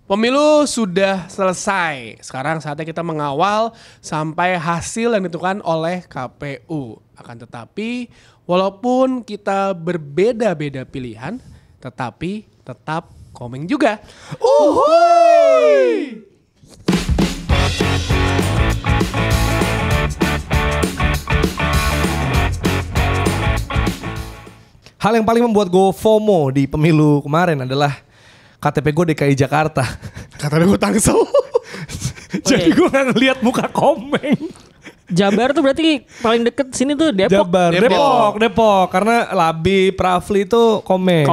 Pemilu sudah selesai. Sekarang saatnya kita mengawal sampai hasil yang ditentukan oleh KPU. Akan tetapi, walaupun kita berbeda-beda pilihan, tetapi tetap komeng juga. Uhuy! Hal yang paling membuat gue FOMO di pemilu kemarin adalah KTP gue DKI Jakarta. KTP gue Tangsel. Jadi gue gak ngeliat muka komeng. Jabar tuh berarti paling deket sini tuh Depok. Jabar, Depok. Karena Labi, Prafli itu komeng.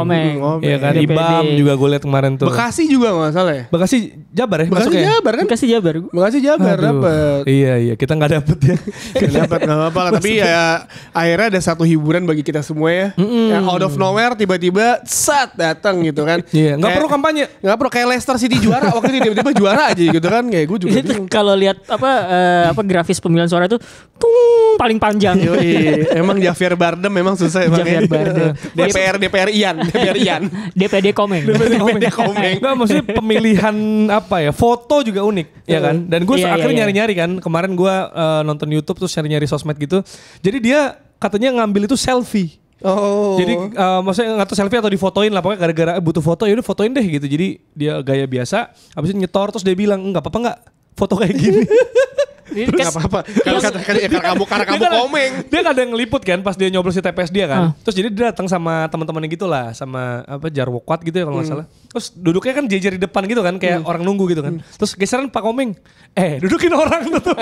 Iya kan, DPD. Ibam juga gue liat kemarin tuh. Bekasi juga gak salah ya? Bekasi Jabar ya? Bekasi masuknya? Jabar kan? Bekasi Jabar. Bekasi Jabar Aduh. dapet. Iya, kita gak dapet ya. Gak dapet gak apa-apa lah. Tapi ya akhirnya ada satu hiburan bagi kita semua ya. Yang out of nowhere tiba-tiba datang gitu kan. Iya, gak perlu kampanye. Gak perlu kayak Leicester City juara. Waktu itu tiba-tiba juara aja gitu kan. Kayak gue juga Itu bingung. kalau lihat apa grafis pemilihan suara itu paling panjang. Yoi, emang Javier Bardem memang susah emang Javier Bardem. DPR Ian. DPD Komeng. DPD Komeng. Enggak, maksudnya pemilihan apa ya, foto juga unik ya kan. Dan gue Iya, akhirnya iya. nyari-nyari kan. Kemarin gue nonton YouTube terus nyari-nyari sosmed gitu. Jadi dia katanya ngambil itu selfie. Oh. Jadi maksudnya nggak tahu selfie atau difotoin lah, pokoknya gara-gara butuh foto, yaudah fotoin deh gitu. Jadi dia gaya biasa, habis itu nyetor terus dia bilang nggak apa-apa nggak foto kayak gini. Gak apa-apa. Karena kamu komeng. Dia kadang ngeliput kan pas dia nyoblos di TPS dia kan. Terus jadi dia datang sama teman-temannya gitu lah, sama apa Jarwokwat gitu ya kalau nggak salah. Terus duduknya kan jejer di depan gitu kan, kayak orang nunggu gitu kan. Terus geseran Pak Komeng, dudukin orang tetep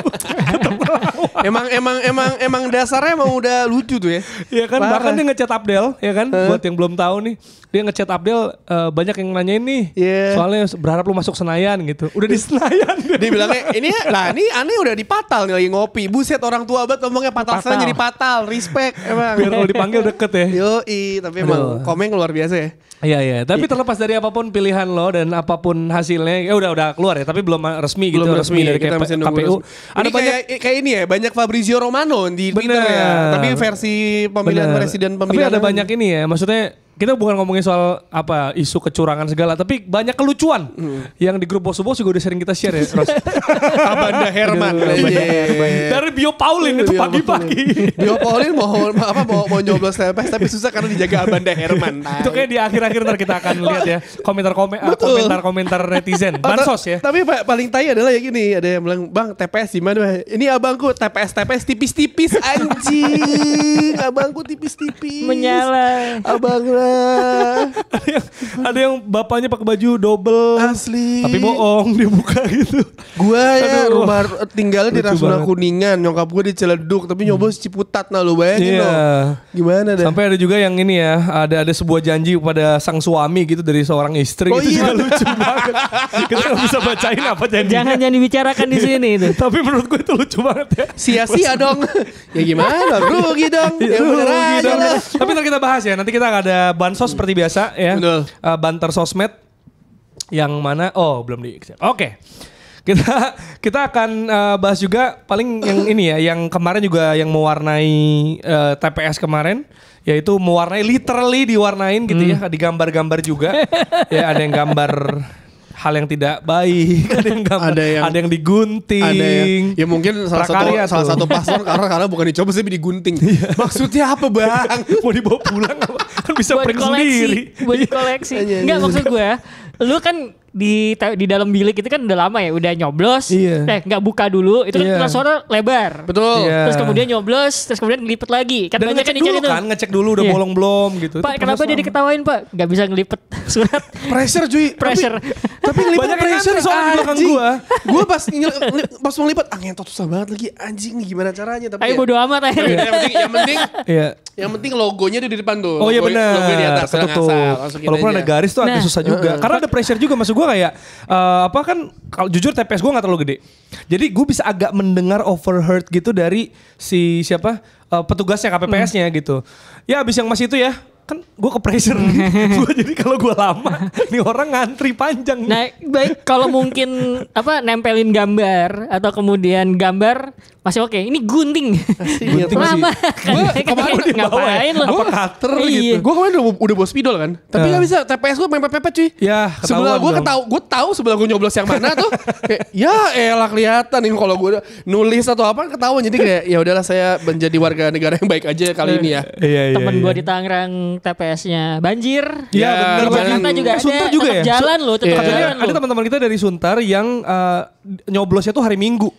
Emang dasarnya emang udah lucu tuh ya. Iya kan, Parah. bahkan dia ngechat Abdel ya kan. Buat yang belum tahu nih, dia ngechat Abdel, banyak yang nanyain nih. Iya. Soalnya berharap lu masuk Senayan gitu. Udah di Senayan. Dia bilangnya ini aneh udah di Patal nih lagi ngopi. Buset, orang tua banget ngomongnya Patal Patal. sana jadi Patal. Respect emang. Biar kalau dipanggil deket ya. Yoi, tapi emang Komeng luar biasa ya. Iya. Tapi terlepas dari apapun pilihan lo dan apapun hasilnya, ya udah keluar ya. Tapi belum resmi gitu. Belum resmi dari kita masih nunggu KPU. resmi. Ada Ini kayak ini ya, banyak Fabrizio Romano di Twitter ya. Tapi versi pemilihan Bener. presiden Tapi pemilihan. ada banyak ini ya, maksudnya kita bukan ngomongin soal apa isu kecurangan segala, tapi banyak kelucuan yang di grup bos-bos juga udah sering kita share ya, Ros. Abanda Herman. Dari Bio Paulin itu pagi-pagi. Bio Paulin mau nyoblos TPS tapi susah karena dijaga Abanda Herman. Itu kayak di akhir-akhir ntar kita akan lihat ya komentar-komentar netizen, bansos ya. Tapi paling tai adalah ya gini, ada yang bilang, "Bang, TPS di mana?" Ini abangku TPS tipis-tipis anjing. Abangku tipis-tipis. Menyala. Abang lah. Ada yang bapaknya pakai baju double. Asli. Tapi bohong, dia buka gitu. Gua ya Aduh. rumah tinggalnya di Lucu Rasuna banget. Kuningan, nyokap gue di Ciledug, tapi nyoblos Ciputat. Nah lu bayangin Iya. dong. Gimana deh? Sampai ada juga yang ini ya, ada sebuah janji kepada sang suami gitu dari seorang istri. Oh itu iya. juga lucu banget. Kita nggak bisa bacain apa janjinya. Jangan dibicarakan di sini itu. Tapi menurut gue itu lucu banget ya. Sia-sia dong. Ya gimana? Rugi dong. Ya bener Rugi aja dong. lah. Tapi nanti kita bahas ya. Nanti kita ada bansos seperti biasa ya. Betul. Banter sosmed yang mana? Oh belum di. Oke. Kita akan bahas juga paling yang ini ya, yang kemarin juga yang mewarnai TPS kemarin, yaitu mewarnai literally diwarnain gitu ya, digambar-gambar juga. Ya ada yang gambar hal yang tidak baik, ada yang digunting. Ada ya mungkin Prakarya salah tuh. satu paslon karena bukan dicoba tapi digunting. Maksudnya apa, Bang? Mau dibawa pulang apa? Kan bisa Buat print koleksi. sendiri. Buat koleksi. Iya. Enggak, maksud gue, lu kan di dalam bilik itu kan udah lama ya, udah nyoblos, Iya. nggak buka dulu, itu kan Iya. kertas suara lebar. Betul. Iya. Terus kemudian nyoblos, terus kemudian ngelipet lagi. Kan Dan banyak ngecek yang dulu dicari tuh. kan, ngecek dulu udah Iya. bolong belum gitu. Pak, Itu kenapa proses dia lama. diketawain, Pak? Nggak bisa ngelipet surat. Pressure cuy. Pressure. Tapi ngelipet Banyak yang pressure ngantri soalnya di belakang anjing. gua. Gua pas mau ngelipet ngentot susah banget lagi anjing nih, gimana caranya tapi Ayo ya. bodo amat Tapi akhirnya. Iya. yang penting logonya tuh di depan tuh. Oh iya benar. Logo di atas. Ketutup. Walaupun ada garis tuh agak Nah. susah juga. Karena ada pressure juga, maksud gue kayak apa kan, kalau jujur TPS gue gak terlalu gede. Jadi gue bisa agak mendengar overheard gitu dari si siapa petugasnya KPPS-nya gitu. Ya abis yang mas itu ya, kan gue ke pressure nih. Gue jadi kalau gue lama, nih orang ngantri panjang. Nah, baik kalau mungkin nempelin gambar atau kemudian gambar masih oke. Ini gunting. Gunting lama. Gua kemarin Ngapain lo? Apa cutter Iya. gitu. Gue kemarin udah bawa spidol kan. Tapi gak bisa, TPS gue mepet-mepet cuy. Ya, Sebelah ketahuan gue dong. gue tahu sebelah gue nyoblos yang mana tuh. Kayak, ya elah kelihatan nih kalau gue nulis atau apa ketahuan. Jadi kayak ya udahlah saya menjadi warga negara yang baik aja kali ini ya. Iya. Temen gue di Tangerang TPS-nya banjir. Iya, bener. Di Jakarta juga ada. Sunter juga tetap ya? jalan loh, tetap Iya. jalan Ada loh. teman-teman kita dari Suntar yang nyoblosnya tuh hari Minggu.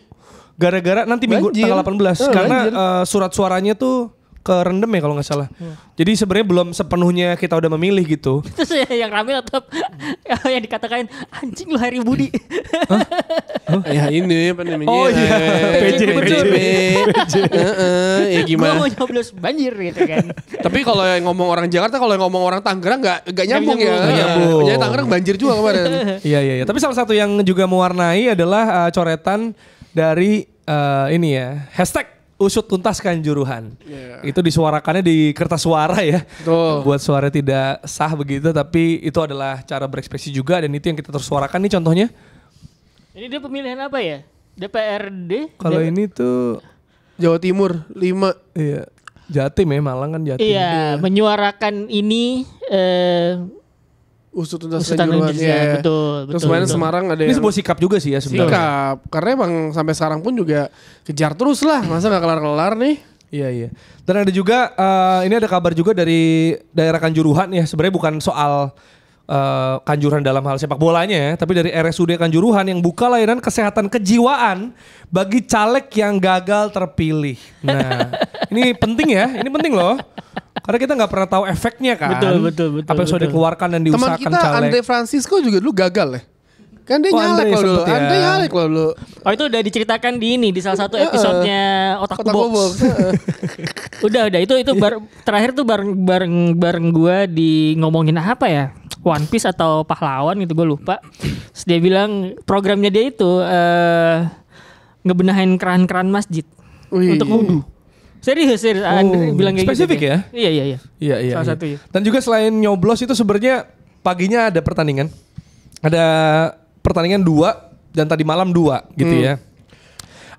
Gara-gara nanti Minggu Banjir. tanggal 18. Karena Banjir. surat suaranya tuh kerendam ya kalau nggak salah. Jadi sebenarnya belum sepenuhnya kita udah memilih gitu. Terus yang rame tetap yang dikatakan anjing lu Hari Budi. Ya ini apa namanya? Oh iya. PJ. Ya Gue gimana? mau nyoblos banjir gitu kan. Tapi kalau yang ngomong orang Jakarta, kalau yang ngomong orang Tangerang nggak nyambung ya. nyambung. Nggak nyambung. Jadi Tangerang banjir juga kemarin. Iya. Tapi salah satu yang juga mewarnai adalah coretan dari ini ya. Hashtag usut tuntas Kanjuruhan. Iya. Itu disuarakannya di kertas suara ya. Betul. Buat suara tidak sah begitu, tapi itu adalah cara berekspresi juga dan itu yang kita terus suarakan nih contohnya. Ini dia pemilihan apa ya? DPRD? Kalau ini tuh Jawa Timur 5. iya Jatim ya, Malang kan Jatim. Iya, menyuarakan ini Usut tuntas Usutan Kanjuruhan. Indonesia, Iya. betul, Terus betul, kemarin betul. Semarang ada Ini yang sebuah sikap juga sih ya sebenarnya. sikap. Karena emang sampai sekarang pun juga kejar terus lah. Masa gak kelar-kelar nih? Iya. Dan ada juga ini ada kabar juga dari daerah Kanjuruhan ya. Sebenarnya bukan soal Kanjuruhan dalam hal sepak bolanya ya, tapi dari RSUD Kanjuruhan yang buka layanan kesehatan kejiwaan bagi caleg yang gagal terpilih. Nah, ini penting ya, ini penting loh. Karena kita nggak pernah tahu efeknya kan. Betul, Apa yang sudah dikeluarkan dan Teman diusahakan kita caleg. Andre Francisco juga dulu gagal ya. Kan dia Oh, nyalek Andre loh dulu. sempet ya. Andre nyalek loh dulu. Oh itu udah diceritakan di ini di salah satu episodenya Otak Kotak Box. Box. Udah itu terakhir tuh bareng gua di ngomongin apa ya? One Piece atau pahlawan gitu gue lupa. Terus dia bilang programnya dia itu ngebenahin keran-keran masjid Wih. untuk wudhu. Serius Andre bilang kayak spesifik gitu. ya? Iya. Iya. Salah satunya. Dan juga selain nyoblos itu sebenarnya paginya ada pertandingan. Ada pertandingan 2 dan tadi malam 2 gitu ya.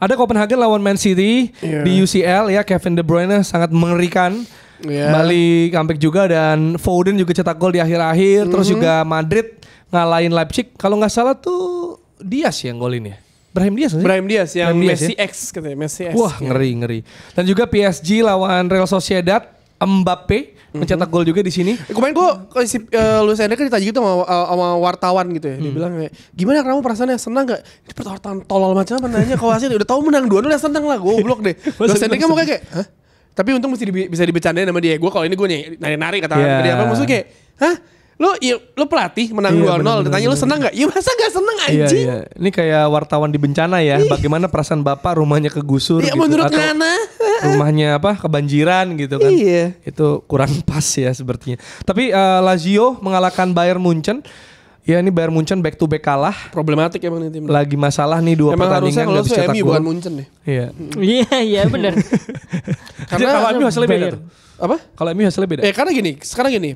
Ada Copenhagen lawan Man City di UCL ya. Kevin De Bruyne sangat mengerikan. Iya. Bali comeback juga dan Foden juga cetak gol di akhir-akhir. Terus juga Madrid ngalahin Leipzig. Kalau nggak salah tuh Diaz yang golin ya. Brahim Diaz nggak sih? Brahim Diaz yang Brahim Diaz Messi ya? X katanya, Messi X. Wah ngeri. Dan juga PSG lawan Real Sociedad, Mbappe mencetak gol juga di sini. Kemarin gue Luis Enrique ditanya gitu sama wartawan gitu ya. Dia bilang kayak, gimana kamu perasaannya? Senang gak? Ini pertanyaan tolol macam apa nanya ke wasit. Udah tahu menang 2-0 ya senang lah. Goblok deh. Luis Enrique mau kayak, hah? Tapi untung mesti bisa dibecandain sama dia. Gue kalau ini gue nari-nari kata Yeah. dia. Apa maksudnya kayak, hah? Lu pelatih menang 2-0. Ditanya lu senang gak? Ya masa gak senang anjing? Iya. Ini kayak wartawan di bencana ya. Bagaimana perasaan bapak rumahnya kegusur Ya gitu. menurut Atau Nana. rumahnya kebanjiran gitu kan. Iya. Itu kurang pas ya sepertinya. Tapi Lazio mengalahkan Bayern Munchen. Ya ini Bayern Munchen back to back kalah. Problematik emang nih tim. Lagi masalah nih 2 Emang harusnya pertandingan kalau gak bisa cetak MU gol. bukan Munchen deh. Iya. Iya benar. Karena kalau MU hasilnya beda tuh. Apa? Kalau MU hasilnya beda. Karena sekarang gini,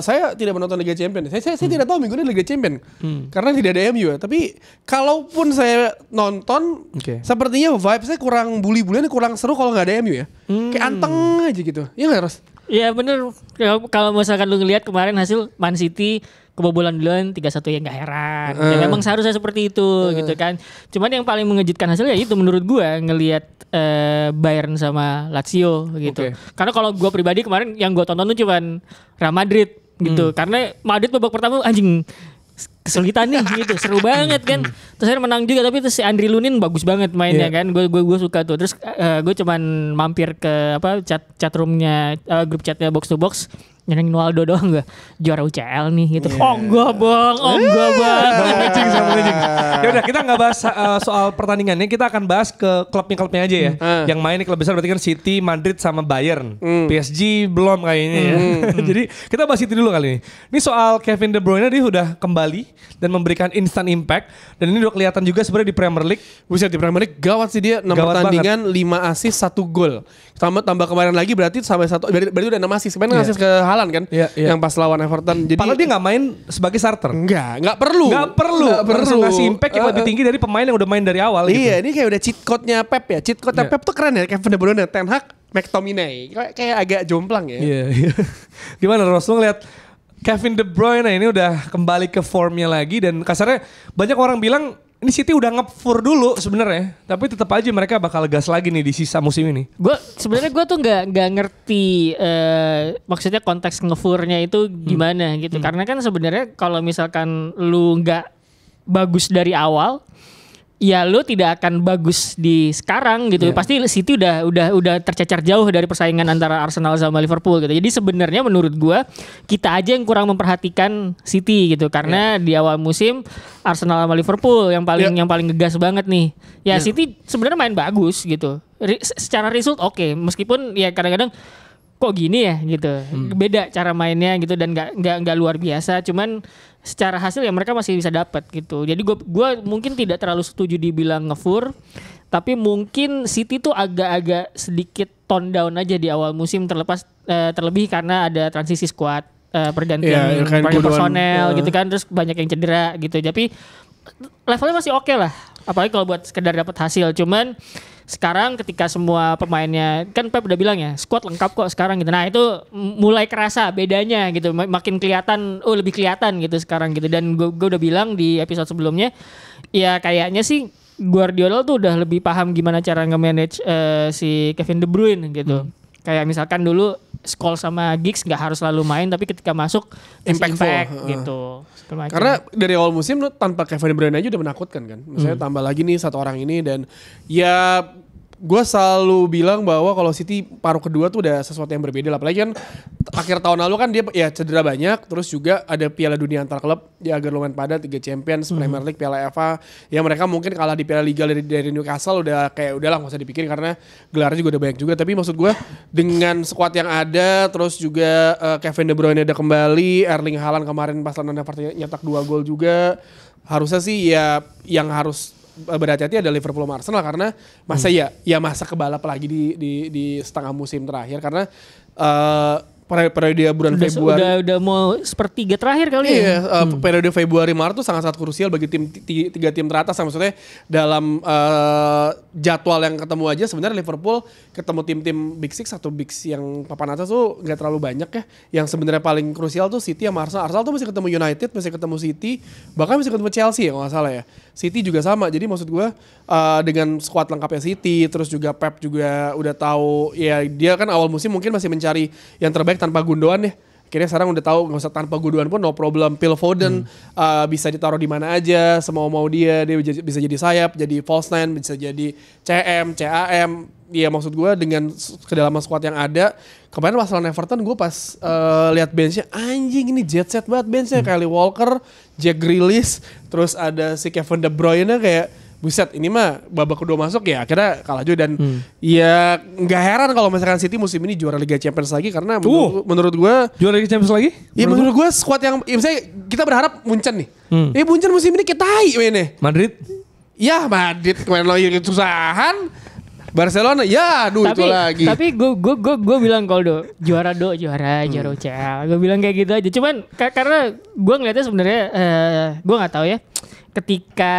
saya tidak menonton Liga Champions. Saya tidak tahu minggu ini Liga Champions. Karena tidak ada MU ya. Tapi kalaupun saya nonton, Oke. sepertinya vibes-nya kurang bully-bullyan, kurang seru kalau nggak ada MU ya. Kayak anteng aja gitu. Iya nggak, Ros? Iya bener. Kalau misalkan lu ngelihat kemarin hasil Man City kebobolan duluan 3-1 ya nggak heran. Ya memang seharusnya seperti itu gitu kan. Cuman yang paling mengejutkan hasilnya itu menurut gua ngelihat Bayern sama Lazio gitu. Oke. Karena kalau gua pribadi kemarin yang gua tonton tuh cuman Real Madrid gitu. Karena Madrid babak pertama anjing kesulitan nih gitu, seru banget kan. Terus akhirnya menang juga, tapi terus si Andri Lunin bagus banget mainnya kan. Gue suka tuh. Terus gue cuman mampir ke chat roomnya grup chatnya Box to Box. Nyenengin Waldo doang gue juara UCL nih gitu. Oh enggak bang. Anjing sama anjing. Ya udah kita nggak bahas soal pertandingannya, kita akan bahas ke klubnya aja ya. Yang main di klub besar berarti kan City, Madrid sama Bayern. PSG belum kayaknya ya. Jadi kita bahas itu dulu kali ini. Ini soal Kevin De Bruyne, dia udah kembali dan memberikan instant impact. Dan ini udah kelihatan juga sebenarnya di Premier League. Buset, di Premier League gawat sih dia. 6 Gawat pertandingan, 5 assist, 1 gol. Tambah kemarin lagi berarti sampai 1, berarti udah 6 assist. Kemarin assist ke Haaland kan? Yang pas lawan Everton. Jadi Padahal dia gak main sebagai starter. Enggak perlu. Gak perlu. Langsung ngasih impact yang lebih tinggi dari pemain yang udah main dari awal. Iya, ini kayak udah cheat code-nya Pep ya. Cheat code-nya Pep tuh keren ya. Kevin De Bruyne, Ten Hag, McTominay. Kayak agak jomplang ya. Iya. Gimana Ros, lu ngeliat Kevin De Bruyne ini udah kembali ke formnya lagi dan kasarnya banyak orang bilang ini City udah ngepur dulu sebenarnya, tapi tetap aja mereka bakal gas lagi nih di sisa musim ini. Sebenarnya gue tuh nggak ngerti maksudnya konteks ngefurnya itu gimana gitu. Karena kan sebenarnya kalau misalkan lu nggak bagus dari awal, ya lu tidak akan bagus di sekarang gitu. Pasti City udah tercecer jauh dari persaingan antara Arsenal sama Liverpool gitu. Jadi sebenarnya menurut gua kita aja yang kurang memperhatikan City gitu karena di awal musim Arsenal sama Liverpool yang paling ngegas banget nih. Ya City sebenarnya main bagus gitu. Secara result oke, meskipun ya kadang-kadang kok gini ya gitu. Beda cara mainnya gitu dan enggak luar biasa, cuman secara hasil ya mereka masih bisa dapat gitu. Jadi gue mungkin tidak terlalu setuju dibilang ngefur, tapi mungkin City tuh agak-agak sedikit tone down aja di awal musim terlebih karena ada transisi squad, pergantian personel gitu kan, terus banyak yang cedera gitu. Tapi levelnya masih oke lah, apalagi kalau buat sekedar dapat hasil. Cuman sekarang ketika semua pemainnya, kan Pep udah bilang ya, squad lengkap kok sekarang gitu. Nah itu mulai kerasa bedanya gitu, makin kelihatan, lebih kelihatan gitu sekarang gitu. Dan gue udah bilang di episode sebelumnya, ya kayaknya sih Guardiola tuh udah lebih paham gimana cara nge-manage si Kevin De Bruyne gitu. Kayak misalkan dulu Scholes sama Giggs nggak harus selalu main, tapi ketika masuk impact gitu. Karena dari awal musim lu tanpa Kevin De Bruyne aja udah menakutkan kan. Misalnya tambah lagi nih satu orang ini dan ya gue selalu bilang bahwa kalau City paruh kedua tuh udah sesuatu yang berbeda lah. Apalagi kan akhir tahun lalu kan dia ya cedera banyak, terus juga ada Piala Dunia antar klub, dia agak lumayan padat, 3 Champions, Premier League, Piala FA. Ya mereka mungkin kalah di Piala Liga dari Newcastle udah kayak udahlah nggak usah dipikirin karena gelarnya juga udah banyak juga. Tapi maksud gue dengan skuad yang ada, terus juga Kevin De Bruyne udah kembali, Erling Haaland kemarin pas lawan Everton nyetak 2 gol juga. Harusnya sih ya yang harus berhati-hati ada Liverpool sama Arsenal karena masa masa kebalap lagi di setengah musim terakhir karena periode bulan Februari udah mau sepertiga terakhir kali periode Februari Maret tuh sangat sangat krusial bagi tiga tim teratas. Maksudnya dalam jadwal yang ketemu aja sebenarnya Liverpool ketemu tim-tim Big Six atau Big yang papan atas tuh nggak terlalu banyak ya. Yang sebenarnya paling krusial tuh City sama Arsenal. Arsenal tuh masih ketemu United, masih ketemu City, bahkan masih ketemu Chelsea ya kalau nggak salah ya. City juga sama. Jadi maksud gue dengan skuad lengkapnya City, terus juga Pep juga udah tahu ya dia kan awal musim mungkin masih mencari yang terbaik tanpa Gundogan ya. Akhirnya sekarang udah tahu nggak usah tanpa Gundogan pun no problem. Phil Foden bisa ditaruh di mana aja, semau dia bisa jadi sayap, jadi false nine, bisa jadi CM, CAM. Ya maksud gue dengan kedalaman squad yang ada, kemarin pas lawan Everton gue pas lihat benchnya anjing ini jet set banget benchnya, Kyle Walker, Jack Grealish, terus ada si Kevin De Bruyne kayak buset ini mah babak kedua masuk ya akhirnya kalah juga dan ya nggak heran kalau misalkan City musim ini juara Liga Champions lagi karena menurut gue juara Liga Champions lagi? Iya menurut gue squad yang misalnya kita berharap Munchen nih. Munchen musim ini kita mainnya. Madrid? Ya Madrid kemarin lo kesusahan. Barcelona ya itu lagi. Tapi gue bilang kalau juara UCL. Gue bilang kayak gitu aja. Cuman karena gue ngeliatnya sebenarnya gue nggak tahu ya. Ketika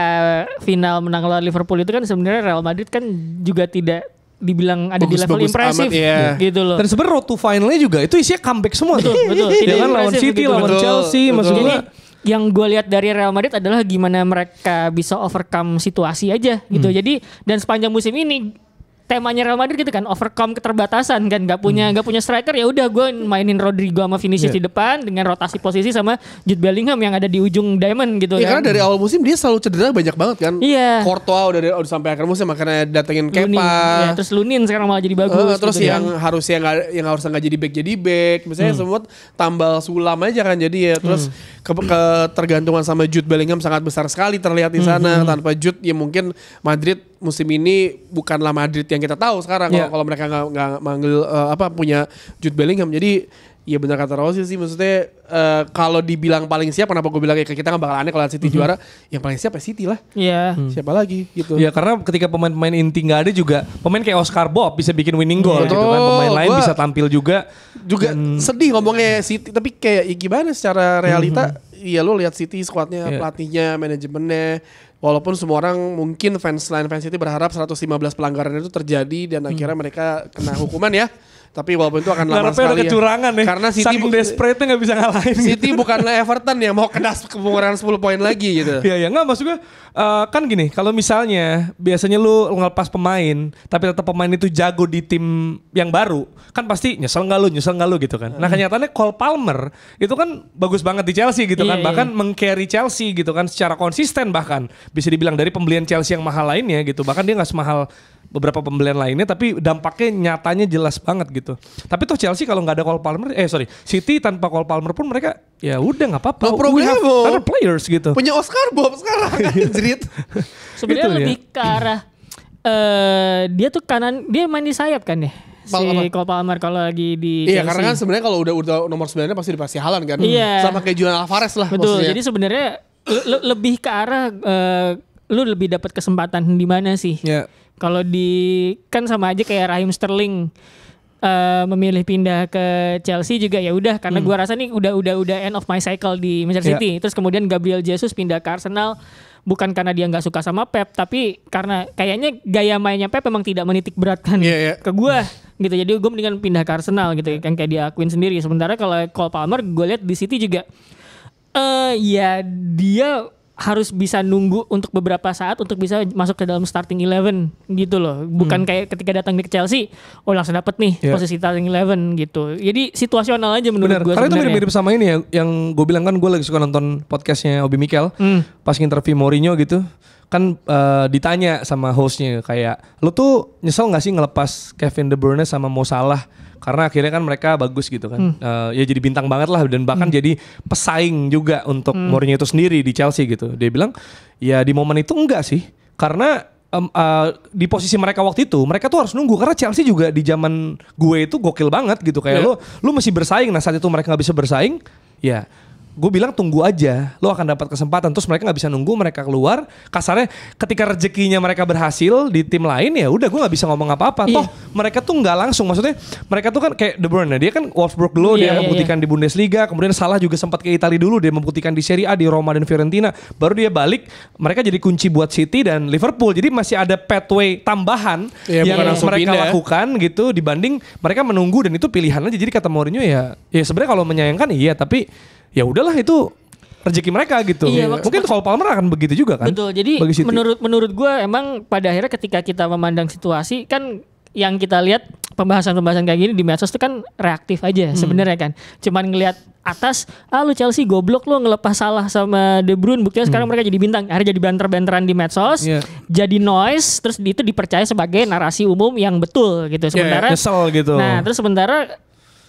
final menang lawan Liverpool itu kan sebenarnya Real Madrid kan juga tidak dibilang ada di level impresif gitu loh. Dan sebenarnya road to finalnya juga itu isinya comeback semua tuh. Betul. Ya kan lawan City, gitu. lawan Chelsea, maksudnya. Yang gue lihat dari Real Madrid adalah gimana mereka bisa overcome situasi aja gitu. Jadi dan sepanjang musim ini temanya Real Madrid gitu kan, overcome keterbatasan kan, nggak punya striker, ya udah gue mainin Rodrigo sama Vinicius di depan dengan rotasi posisi sama Jude Bellingham yang ada di ujung diamond gitu kan. Karena dari awal musim dia selalu cedera banyak banget kan. Iya. Courtois udah sampai akhir musim makanya datengin Kepa. Ya, terus Lunin sekarang malah jadi bagus. Terus gitu yang harusnya nggak jadi back. Misalnya semua tambal sulam aja kan jadi ya. Terus ketergantungan sama Jude Bellingham sangat besar sekali terlihat di sana. Tanpa Jude ya mungkin Madrid musim ini bukanlah Madrid yang kita tahu sekarang kalau mereka nggak manggil punya Jude Bellingham. Jadi Iya benar kata Rosi sih, maksudnya kalau dibilang paling siap, kenapa gue bilang kita nggak bakal aneh kalau City juara, yang paling siap ya City lah. Iya. Siapa lagi gitu. Ya karena ketika pemain-pemain inti nggak ada juga, pemain kayak Oscar Bob bisa bikin winning goal gitu kan, pemain lain bisa tampil juga. Sedih ngomongnya City, tapi kayak ya gimana secara realita, ya lo lihat City squadnya, pelatihnya, manajemennya. Walaupun semua orang mungkin fans City berharap 115 pelanggaran itu terjadi dan akhirnya mereka kena hukuman ya. Tapi walaupun itu akan lama sekali udah kecurangan ya. Karena City saking desperate gak bisa ngalahin. City bukanlah Everton yang mau kena pengurangan 10 poin lagi gitu. Iya enggak maksud gue kan gini, kalau misalnya biasanya lu ngelepas pemain tapi tetap pemain itu jago di tim yang baru, kan pasti nyesel nggak lu gitu kan. Nah kenyataannya Cole Palmer itu kan bagus banget di Chelsea gitu kan, bahkan meng-carry Chelsea gitu kan secara konsisten, bahkan bisa dibilang dari pembelian Chelsea yang mahal lainnya gitu. Bahkan dia nggak semahal beberapa pembelian lainnya, tapi dampaknya nyatanya jelas banget gitu. Tapi toh Chelsea kalau nggak ada Cole Palmer, City tanpa Cole Palmer pun mereka ya udah nggak apa-apa. No problemo. Other players gitu. Punya Oscar Bob sekarang kan jerit. Sebenarnya Gitu lebih ke arah dia tuh kanan, dia main di sayap kan ya. Cole Palmer kalau lagi di Iya Chelsea. karena kan sebenarnya kalau udah nomor 9-nya pasti Haaland kan. Iya. Sama kayak Julian Alvarez lah. Betul. Maksudnya. Jadi sebenarnya lebih ke arah lu lebih dapat kesempatan di mana sih? Ya. Kalau kan sama aja kayak Raheem Sterling memilih pindah ke Chelsea juga ya udah, karena gua rasa nih udah end of my cycle di Manchester City. Terus kemudian Gabriel Jesus pindah ke Arsenal bukan karena dia nggak suka sama Pep, tapi karena kayaknya gaya mainnya Pep memang tidak menitik beratkan ke gua gitu. Jadi gue mendingan pindah ke Arsenal gitu kan, kayak dia akuin sendiri. Sementara kalau Cole Palmer gue lihat di City juga ya dia harus bisa nunggu untuk beberapa saat untuk bisa masuk ke dalam starting 11 gitu loh. Bukan kayak ketika datang di Chelsea, langsung dapet nih posisi starting 11 gitu. Jadi situasional aja menurut gue. Karena itu mirip-mirip sama ini ya, yang gue bilang kan gue lagi suka nonton podcastnya Obi Mikel. Pas interview Mourinho gitu, kan ditanya sama hostnya kayak, lu tuh nyesel gak sih ngelepas Kevin De Bruyne sama Mo Salah? Karena akhirnya kan mereka bagus gitu kan. Ya jadi bintang banget lah, dan bahkan jadi pesaing juga untuk Mourinho itu sendiri di Chelsea gitu. Dia bilang ya di momen itu enggak sih. Karena di posisi mereka waktu itu mereka tuh harus nunggu, karena Chelsea juga di zaman gue itu gokil banget gitu. Kayak lu mesti bersaing. Nah saat itu mereka gak bisa bersaing, ya gue bilang tunggu aja, lo akan dapat kesempatan. Terus mereka nggak bisa nunggu, mereka keluar. Kasarnya ketika rezekinya mereka berhasil di tim lain, ya udah gue nggak bisa ngomong apa-apa. Toh mereka tuh nggak langsung, maksudnya mereka tuh kan kayak De Bruyne, dia kan Wolfsburg dulu, dia membuktikan di Bundesliga. Kemudian Salah juga sempat ke Italia dulu, dia membuktikan di Serie A di Roma dan Fiorentina. Baru dia balik, mereka jadi kunci buat City dan Liverpool. Jadi masih ada pathway tambahan yang mereka lakukan gitu, dibanding mereka menunggu, dan itu pilihan aja. Jadi kata Mourinho ya sebenarnya kalau menyayangkan iya, tapi ya udahlah itu rezeki mereka gitu. Iya, mungkin Cole Palmer akan begitu juga kan. Betul. Jadi menurut gue emang pada akhirnya ketika kita memandang situasi kan, yang kita lihat pembahasan-pembahasan kayak gini di medsos itu kan reaktif aja sebenarnya kan. Cuman ngelihat atas, lu Chelsea goblok lu ngelepas Salah sama De Bruyne, buktinya sekarang mereka jadi bintang. Akhirnya jadi banter-banteran di medsos, jadi noise, terus itu dipercaya sebagai narasi umum yang betul gitu. Sementara nyesel gitu. Nah, terus sementara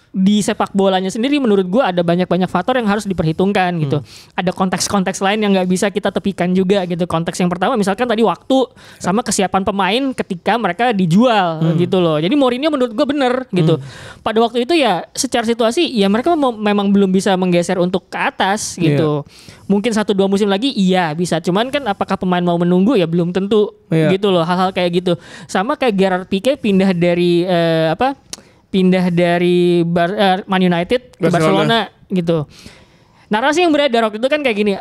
di sepak bolanya sendiri menurut gue ada banyak faktor yang harus diperhitungkan gitu. Ada konteks-konteks lain yang nggak bisa kita tepikan juga gitu. Konteks yang pertama misalkan tadi waktu sama kesiapan pemain ketika mereka dijual gitu loh. Jadi Mourinho menurut gue bener gitu. Pada waktu itu ya secara situasi ya mereka memang belum bisa menggeser untuk ke atas gitu. Mungkin 1-2 musim lagi iya bisa. Cuman kan apakah pemain mau menunggu ya belum tentu gitu loh. Hal-hal kayak gitu. Sama kayak Gerard Pique pindah dari Man United ke Barcelona gitu. Narasi yang beredar waktu itu kan kayak gini,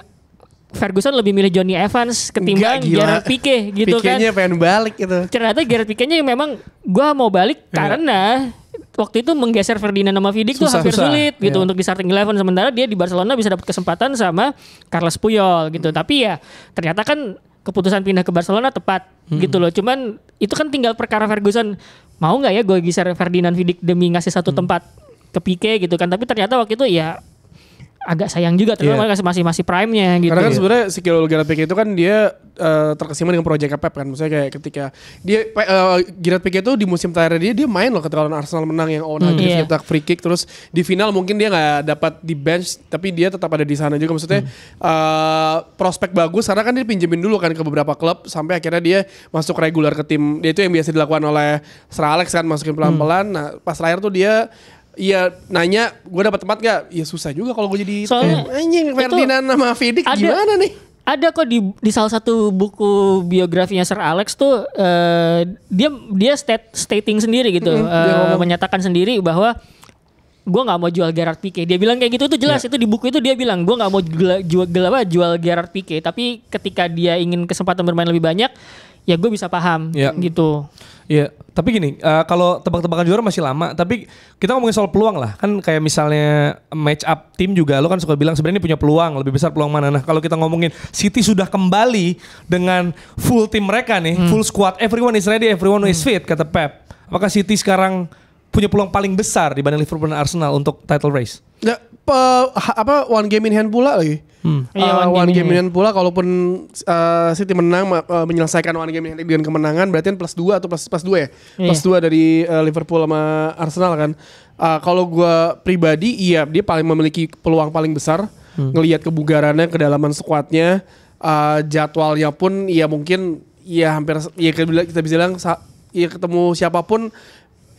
Ferguson lebih milih Johnny Evans ketimbang Gerard Pique gitu kan. Pique-nya pengen balik gitu. Ternyata Gerard Pique-nya memang gua mau balik karena waktu itu menggeser Ferdinand sama Vidic tuh hampir sulit gitu untuk di starting 11. Sementara dia di Barcelona bisa dapat kesempatan sama Carles Puyol gitu. Tapi ya ternyata kan keputusan pindah ke Barcelona tepat gitu loh. Cuman itu kan tinggal perkara Ferguson mau nggak ya gue geser Ferdinand Vidic demi ngasih satu tempat ke Pique gitu kan. Tapi ternyata waktu itu ya agak sayang juga terutama masih prime-nya gitu. Karena kan sebenarnya si Gerard Pique itu kan dia terkesima dengan proyek Pep kan. Maksudnya kayak ketika dia Gerard Pique itu di musim terakhir dia main loh ketika lawan Arsenal menang yang Owen Hargreaves nyetak free kick, terus di final mungkin dia nggak dapat di bench tapi dia tetap ada di sana juga. Maksudnya prospek bagus karena kan dia pinjemin dulu kan ke beberapa klub sampai akhirnya dia masuk regular ke tim. Dia itu yang biasa dilakukan oleh Sir Alex kan, masukin pelan-pelan. Nah pas terakhir tuh dia Iya nanya gue dapat tempat gak? Ya susah juga kalau gue jadi Soalnya anjing Ferdinand sama Vidic gimana nih? Ada kok di salah satu buku biografinya Sir Alex tuh dia stating sendiri gitu, menyatakan sendiri bahwa gue nggak mau jual Gerard Pique. Dia bilang kayak gitu tuh jelas itu di buku itu dia bilang gue nggak mau jual Gerard Pique. Tapi ketika dia ingin kesempatan bermain lebih banyak, ya gue bisa paham gitu. Iya, tapi gini, kalau tebak-tebakan juara masih lama, tapi kita ngomongin soal peluang lah. Kan kayak misalnya match up tim juga, lo kan suka bilang sebenarnya ini punya peluang, lebih besar peluang mana. Nah kalau kita ngomongin City sudah kembali dengan full tim mereka nih, full squad, everyone is ready, everyone is fit, kata Pep. Apakah City sekarang punya peluang paling besar dibanding Liverpool dan Arsenal untuk title race? Ya, one game in hand pula lagi. Iya, one game in hand pula, kalaupun City menang menyelesaikan one game in hand dengan kemenangan, berarti kan +2 atau plus 2 ya? Plus 2 dari Liverpool sama Arsenal kan. Kalau gue pribadi, iya dia paling memiliki peluang paling besar. Ngelihat kebugarannya, kedalaman skuadnya, jadwalnya pun ya mungkin ya hampir ya kita bisa bilang ya ketemu siapapun.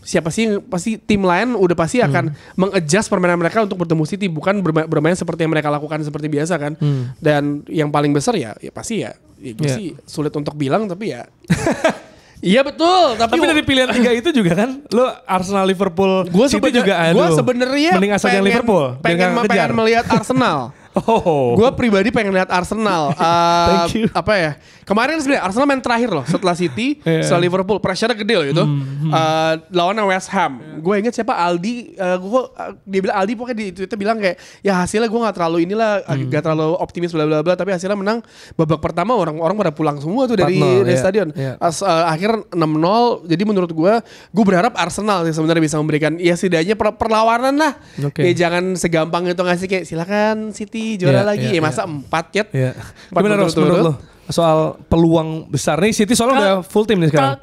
Siapa sih pasti tim lain udah pasti akan mengadjust permainan mereka untuk bertemu City, bukan bermain seperti yang mereka lakukan seperti biasa kan. Dan yang paling besar ya pasti ya gue sih sulit untuk bilang tapi ya iya betul, tapi dari pilihan 3 itu juga kan lo Arsenal, Liverpool, City juga gue sebenarnya mending asal jangan Liverpool, pengen melihat Arsenal. Gue pribadi pengen lihat Arsenal. Apa ya? Kemarin sebenarnya Arsenal main terakhir loh setelah City, setelah Liverpool. Pressure-nya gede loh itu. Lawan West Ham. Gue inget siapa Aldi. Dia bilang Aldi pokoknya di Twitter bilang kayak ya hasilnya gue nggak terlalu gak terlalu optimis bla bla bla. Tapi hasilnya menang babak pertama orang pada pulang semua tuh dari stadion. Akhir 6-0. Jadi menurut gue berharap Arsenal sih sebenarnya bisa memberikan ya setidaknya perlawanan lah. Ya jangan segampang itu ngasih kayak silakan City juara lagi ya masa 4 ket. Gimana Ros menurut lo soal peluang besar nih City soalnya udah full tim nih sekarang.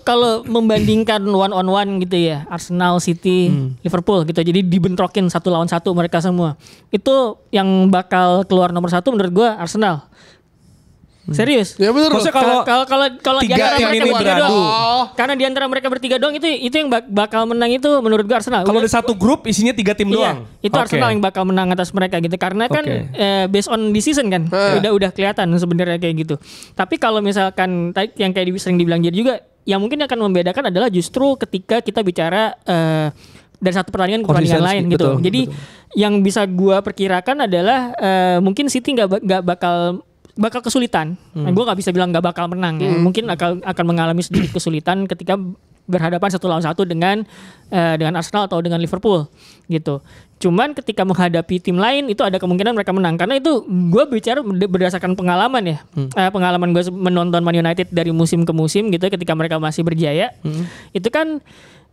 Kalau membandingkan one on one gitu ya Arsenal, City, Liverpool gitu. Jadi dibentrokin 1 lawan 1 mereka semua. Itu yang bakal keluar nomor 1 menurut gue Arsenal. Serius? Ya benar. Maksudnya kalau di antara yang mereka ini bertiga beradu. doang. Karena di antara mereka bertiga doang itu yang bakal menang itu menurut gue Arsenal. Kalau ada satu grup isinya 3 tim doang. Itu Arsenal yang bakal menang atas mereka gitu. Karena kan based on this season kan udah kelihatan sebenarnya kayak gitu. Tapi kalau misalkan yang kayak sering dibilang jadi juga yang mungkin akan membedakan adalah justru ketika kita bicara dari satu pertandingan ke pertandingan lain gitu. Jadi yang bisa gue perkirakan adalah mungkin City nggak bakal kesulitan. Gue nggak bisa bilang nggak bakal menang ya. Mungkin akan mengalami sedikit kesulitan ketika berhadapan 1 lawan 1 dengan Arsenal atau dengan Liverpool gitu. Cuman ketika menghadapi tim lain itu ada kemungkinan mereka menang karena itu gue bicara berdasarkan pengalaman ya. Pengalaman gue menonton Man United dari musim ke musim gitu ketika mereka masih berjaya. Itu kan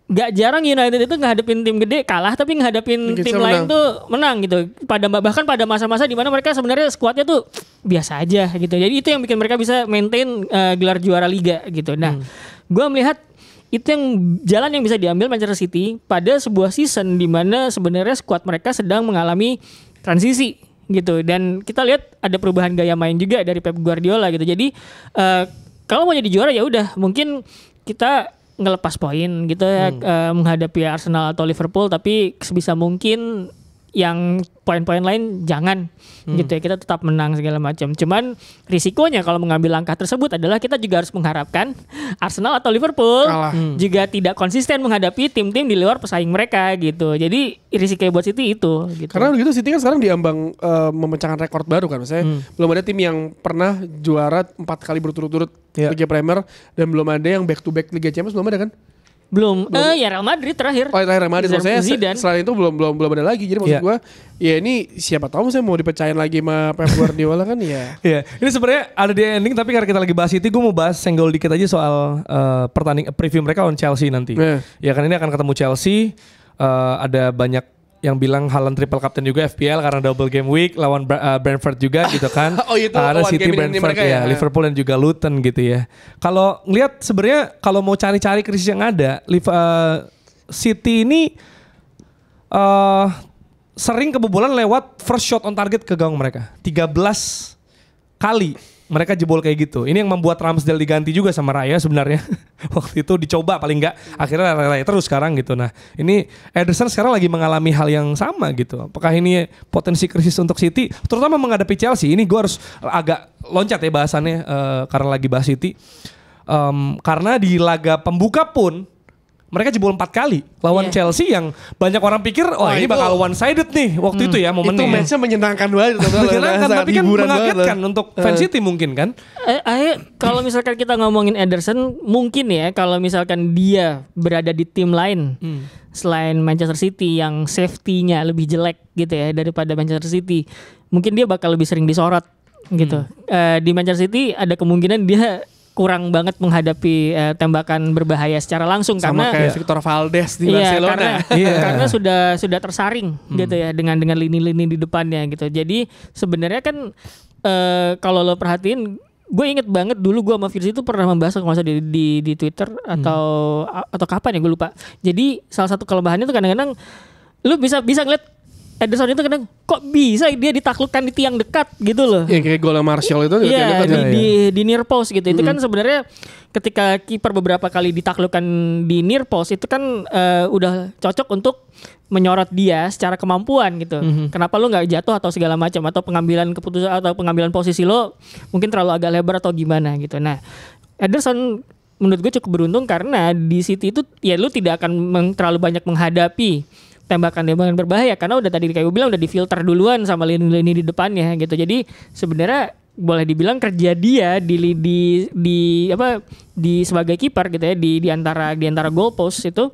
gak jarang United itu ngadepin tim gede kalah tapi ngadepin tim lain tuh menang gitu. Bahkan pada masa-masa di mana mereka sebenarnya skuadnya tuh biasa aja gitu. Jadi itu yang bikin mereka bisa maintain gelar juara liga gitu. Nah, gue melihat itu yang jalan yang bisa diambil Manchester City pada sebuah season di mana sebenarnya skuad mereka sedang mengalami transisi gitu. Dan kita lihat ada perubahan gaya main juga dari Pep Guardiola gitu. Jadi kalau mau jadi juara ya udah mungkin kita ngelepas poin gitu ya menghadapi Arsenal atau Liverpool tapi sebisa mungkin yang poin-poin lain jangan gitu ya, kita tetap menang segala macam. Cuman risikonya kalau mengambil langkah tersebut adalah kita juga harus mengharapkan Arsenal atau Liverpool juga tidak konsisten menghadapi tim-tim di luar pesaing mereka gitu. Jadi risiko buat City itu gitu. Karena begitu City kan sekarang diambang memecahkan rekor baru kan. Misalnya belum ada tim yang pernah juara 4 kali berturut-turut Liga Premier dan belum ada yang back to back Liga Champions, belum ada kan? Belum. Ya Real Madrid terakhir. Real Madrid. Maksudnya selain itu belum ada lagi. Jadi maksud gue ya ini siapa tahu saya mau dipecahin lagi sama Pep Guardiola kan ya. Iya. Ini sebenarnya ada di ending tapi karena kita lagi bahas itu gue mau bahas senggol dikit aja soal pertandingan preview mereka on Chelsea nanti. Ya kan ini akan ketemu Chelsea. Ada banyak yang bilang Haaland triple captain juga FPL karena double game week lawan Brentford juga gitu kan. Ada City, Brentford ya, Liverpool dan juga Luton gitu ya. Kalau ngelihat sebenarnya kalau mau cari-cari krisis yang ada, City ini sering kebobolan lewat first shot on target ke gawang mereka. 13 kali mereka jebol kayak gitu. Ini yang membuat Ramsdale diganti juga sama Raya sebenarnya. Waktu itu dicoba paling enggak, akhirnya Raya terus sekarang gitu. Nah ini Ederson sekarang lagi mengalami hal yang sama gitu. Apakah ini potensi krisis untuk City, terutama menghadapi Chelsea? Ini gue harus agak loncat ya bahasannya karena lagi bahas City. Karena di laga pembuka pun mereka jebol 4 kali lawan Chelsea yang banyak orang pikir ini bakal one sided nih waktu itu ya momennya. Itu matchnya menyenangkan banget. Menyenangkan tapi kan mengagetkan untuk fans City mungkin kan. Kalau misalkan kita ngomongin Ederson, mungkin ya kalau misalkan dia berada di tim lain selain Manchester City yang safety-nya lebih jelek gitu ya daripada Manchester City, mungkin dia bakal lebih sering disorot gitu. Di Manchester City ada kemungkinan dia kurang banget menghadapi tembakan berbahaya secara langsung sama karena kayak Victor Valdes di Barcelona. Karena sudah tersaring gitu ya dengan lini-lini di depannya gitu. Jadi sebenarnya kan kalau lo perhatiin, gue inget banget dulu gue sama Firzi itu pernah membahas kalau di Twitter atau kapan ya gue lupa. Jadi salah satu kelemahannya tuh kadang-kadang lu bisa ngeliat Ederson itu kadang kok bisa dia ditaklukkan di tiang dekat gitu loh. Ya kayak gol Martial itu di near post gitu. Itu kan sebenarnya ketika kiper beberapa kali ditaklukkan di near post itu kan udah cocok untuk menyorot dia secara kemampuan gitu. Kenapa lu nggak jatuh atau segala macam, atau pengambilan keputusan atau pengambilan posisi lo mungkin terlalu agak lebar atau gimana gitu. Nah, Ederson menurut gue cukup beruntung karena di City itu ya lu tidak akan terlalu banyak menghadapi tembakan berbahaya karena udah tadi kayak gue bilang udah difilter duluan sama lini-lini di depannya gitu. Jadi sebenarnya boleh dibilang kerja dia di sebagai kiper gitu ya di antara goal post itu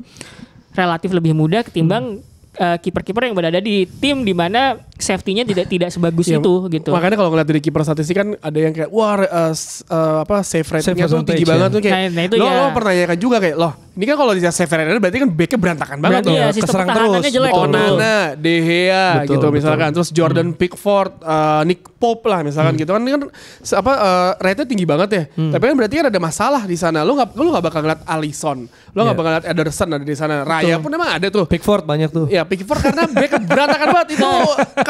relatif lebih mudah ketimbang kiper-kiper yang berada di tim di mana safety-nya tidak sebagus itu gitu. Makanya kalau ngeliat dari kiper statistik kan ada yang kayak save rate-nya tuh tinggi banget tuh kayak. Nah, itu lo pertanyakan juga kayak ini kan kalau di save rate berarti kan backnya berantakan banget tuh. Iya, sistem pertahanannya jelek. Onana, De Gea gitu misalkan. Terus Jordan Pickford, Nick Pope lah misalkan gitu kan. Ini kan rate-nya tinggi banget ya. Tapi kan berarti kan ada masalah di sana. Lu enggak bakal ngeliat Alisson. Lu enggak bakal ngeliat Ederson ada di sana. Raya pun emang ada tuh. Pickford banyak tuh. Ya, Pickford karena back berantakan banget itu.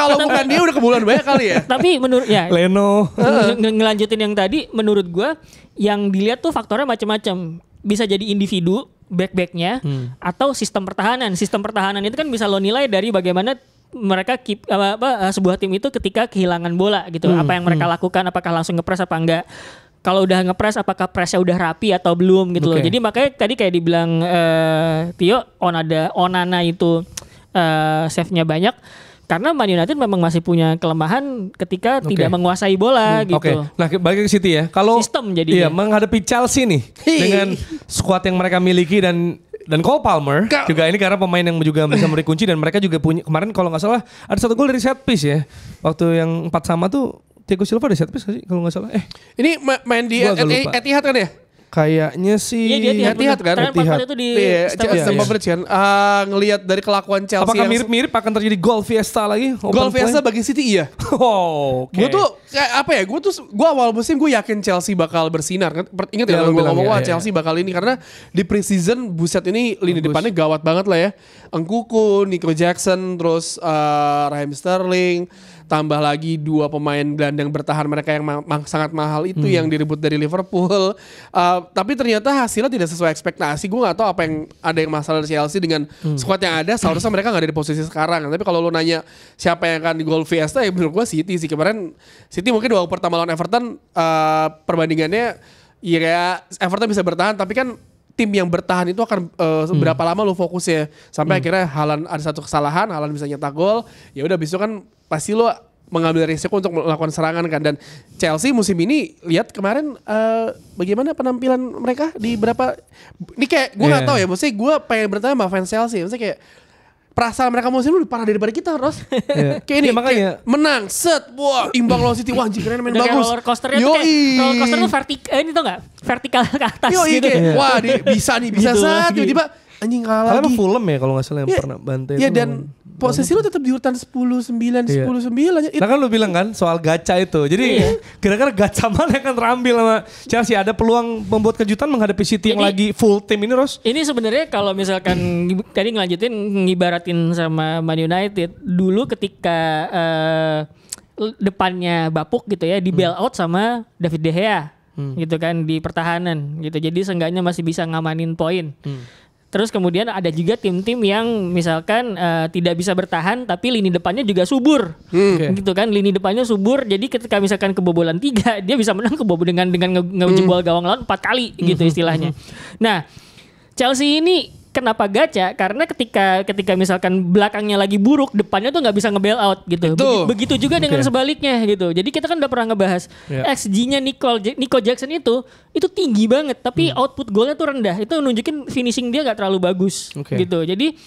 Kalau bukan dia udah kebobolan banyak kali ya. Tapi menurut Leno ngelanjutin yang tadi, menurut gue yang dilihat tuh faktornya macam-macam. Bisa jadi individu back-backnya atau sistem pertahanan. Sistem pertahanan itu kan bisa lo nilai dari bagaimana mereka sebuah tim itu ketika kehilangan bola gitu. Apa yang mereka lakukan, apakah langsung ngepres apa enggak. Kalau udah ngepres apakah presnya udah rapi atau belum gitu loh. Jadi makanya tadi kayak dibilang Tio, Onana itu save-nya banyak karena Man United memang masih punya kelemahan ketika tidak menguasai bola gitu. Nah, balik ke City ya. Kalau sistem jadinya. Menghadapi Chelsea nih dengan skuad yang mereka miliki dan Cole Palmer juga ini karena pemain yang juga bisa memberi kunci dan mereka juga punya kemarin kalau nggak salah ada 1 gol dari set piece ya. Waktu yang 4-4 tuh Thiago Silva ada set piece gak sih kalau nggak salah? Ini main di Etihad kan ya? Kayaknya sih Etihad kan? Etihad itu di Stamford Bridge kan. Ngelihat dari kelakuan Chelsea. Apakah mirip-mirip akan terjadi gol Fiesta lagi? Gol Fiesta bagi City iya. Gue tuh kayak gue awal musim gue yakin Chelsea bakal bersinar kan. Ingat ya gue ngomong Chelsea bakal ini karena di pre-season buset ini lini depannya gawat banget lah ya. Nkunku, Nico Jackson, terus Raheem Sterling, tambah lagi 2 pemain gelandang bertahan mereka yang sangat mahal itu yang direbut dari Liverpool. Tapi ternyata hasilnya tidak sesuai ekspektasi. Gue gak tahu apa yang ada yang masalah di Chelsea dengan squad yang ada. Seharusnya mereka gak ada di posisi sekarang. Tapi kalau lo nanya siapa yang akan di gol Fiesta, ya menurut gue City sih. Kemarin City mungkin waktu pertama lawan Everton perbandingannya ya Everton bisa bertahan. Tapi kan tim yang bertahan itu akan berapa lama lo fokusnya. Sampai akhirnya Haaland ada satu kesalahan, Haaland bisa nyetak gol. Ya udah besok kan pasti lo mengambil risiko untuk melakukan serangan kan. Dan Chelsea musim ini lihat kemarin bagaimana penampilan mereka di berapa ini kayak gue nggak tahu ya, maksudnya gue pengen bertanya sama fans Chelsea, maksudnya kayak perasaan mereka musim ini lebih parah daripada kita, Ros. Kayak ini makanya kayak menang set, wah imbang lawan City, wah anjir keren main bagus. Roller coasternya tuh kayak roller coaster tuh vertikal, ini tau nggak? Vertikal ke atas gitu. Kayak, wah bisa gitu, set, tiba-tiba anjing kalah lagi. Fulham ya kalau nggak salah yang pernah bantai. Iya dan posisi lu tetap di urutan 10-9. Nah kan lu bilang kan soal gacha itu. Jadi kira-kira gacha mana yang akan terambil sama Chelsea? Ada peluang membuat kejutan menghadapi City yang lagi full tim ini, Ros? Ini sebenarnya kalau misalkan tadi ngelanjutin ngibaratin sama Man United dulu ketika depannya bapuk gitu ya, di bail out sama David De Gea gitu kan di pertahanan gitu. Jadi seenggaknya masih bisa ngamanin poin. Terus kemudian ada juga tim-tim yang misalkan tidak bisa bertahan tapi lini depannya juga subur. Gitu kan, lini depannya subur. Jadi ketika misalkan kebobolan 3, dia bisa menang dengan ngejebol gawang lawan 4 kali gitu istilahnya. Nah, Chelsea ini kenapa gacha? Karena ketika misalkan belakangnya lagi buruk, depannya tuh nggak bisa nge-bail out gitu. Begitu juga dengan sebaliknya gitu. Jadi kita kan udah pernah ngebahas XG-nya Nico Jackson itu tinggi banget, tapi output golnya tuh rendah. Itu nunjukin finishing dia nggak terlalu bagus gitu. Jadi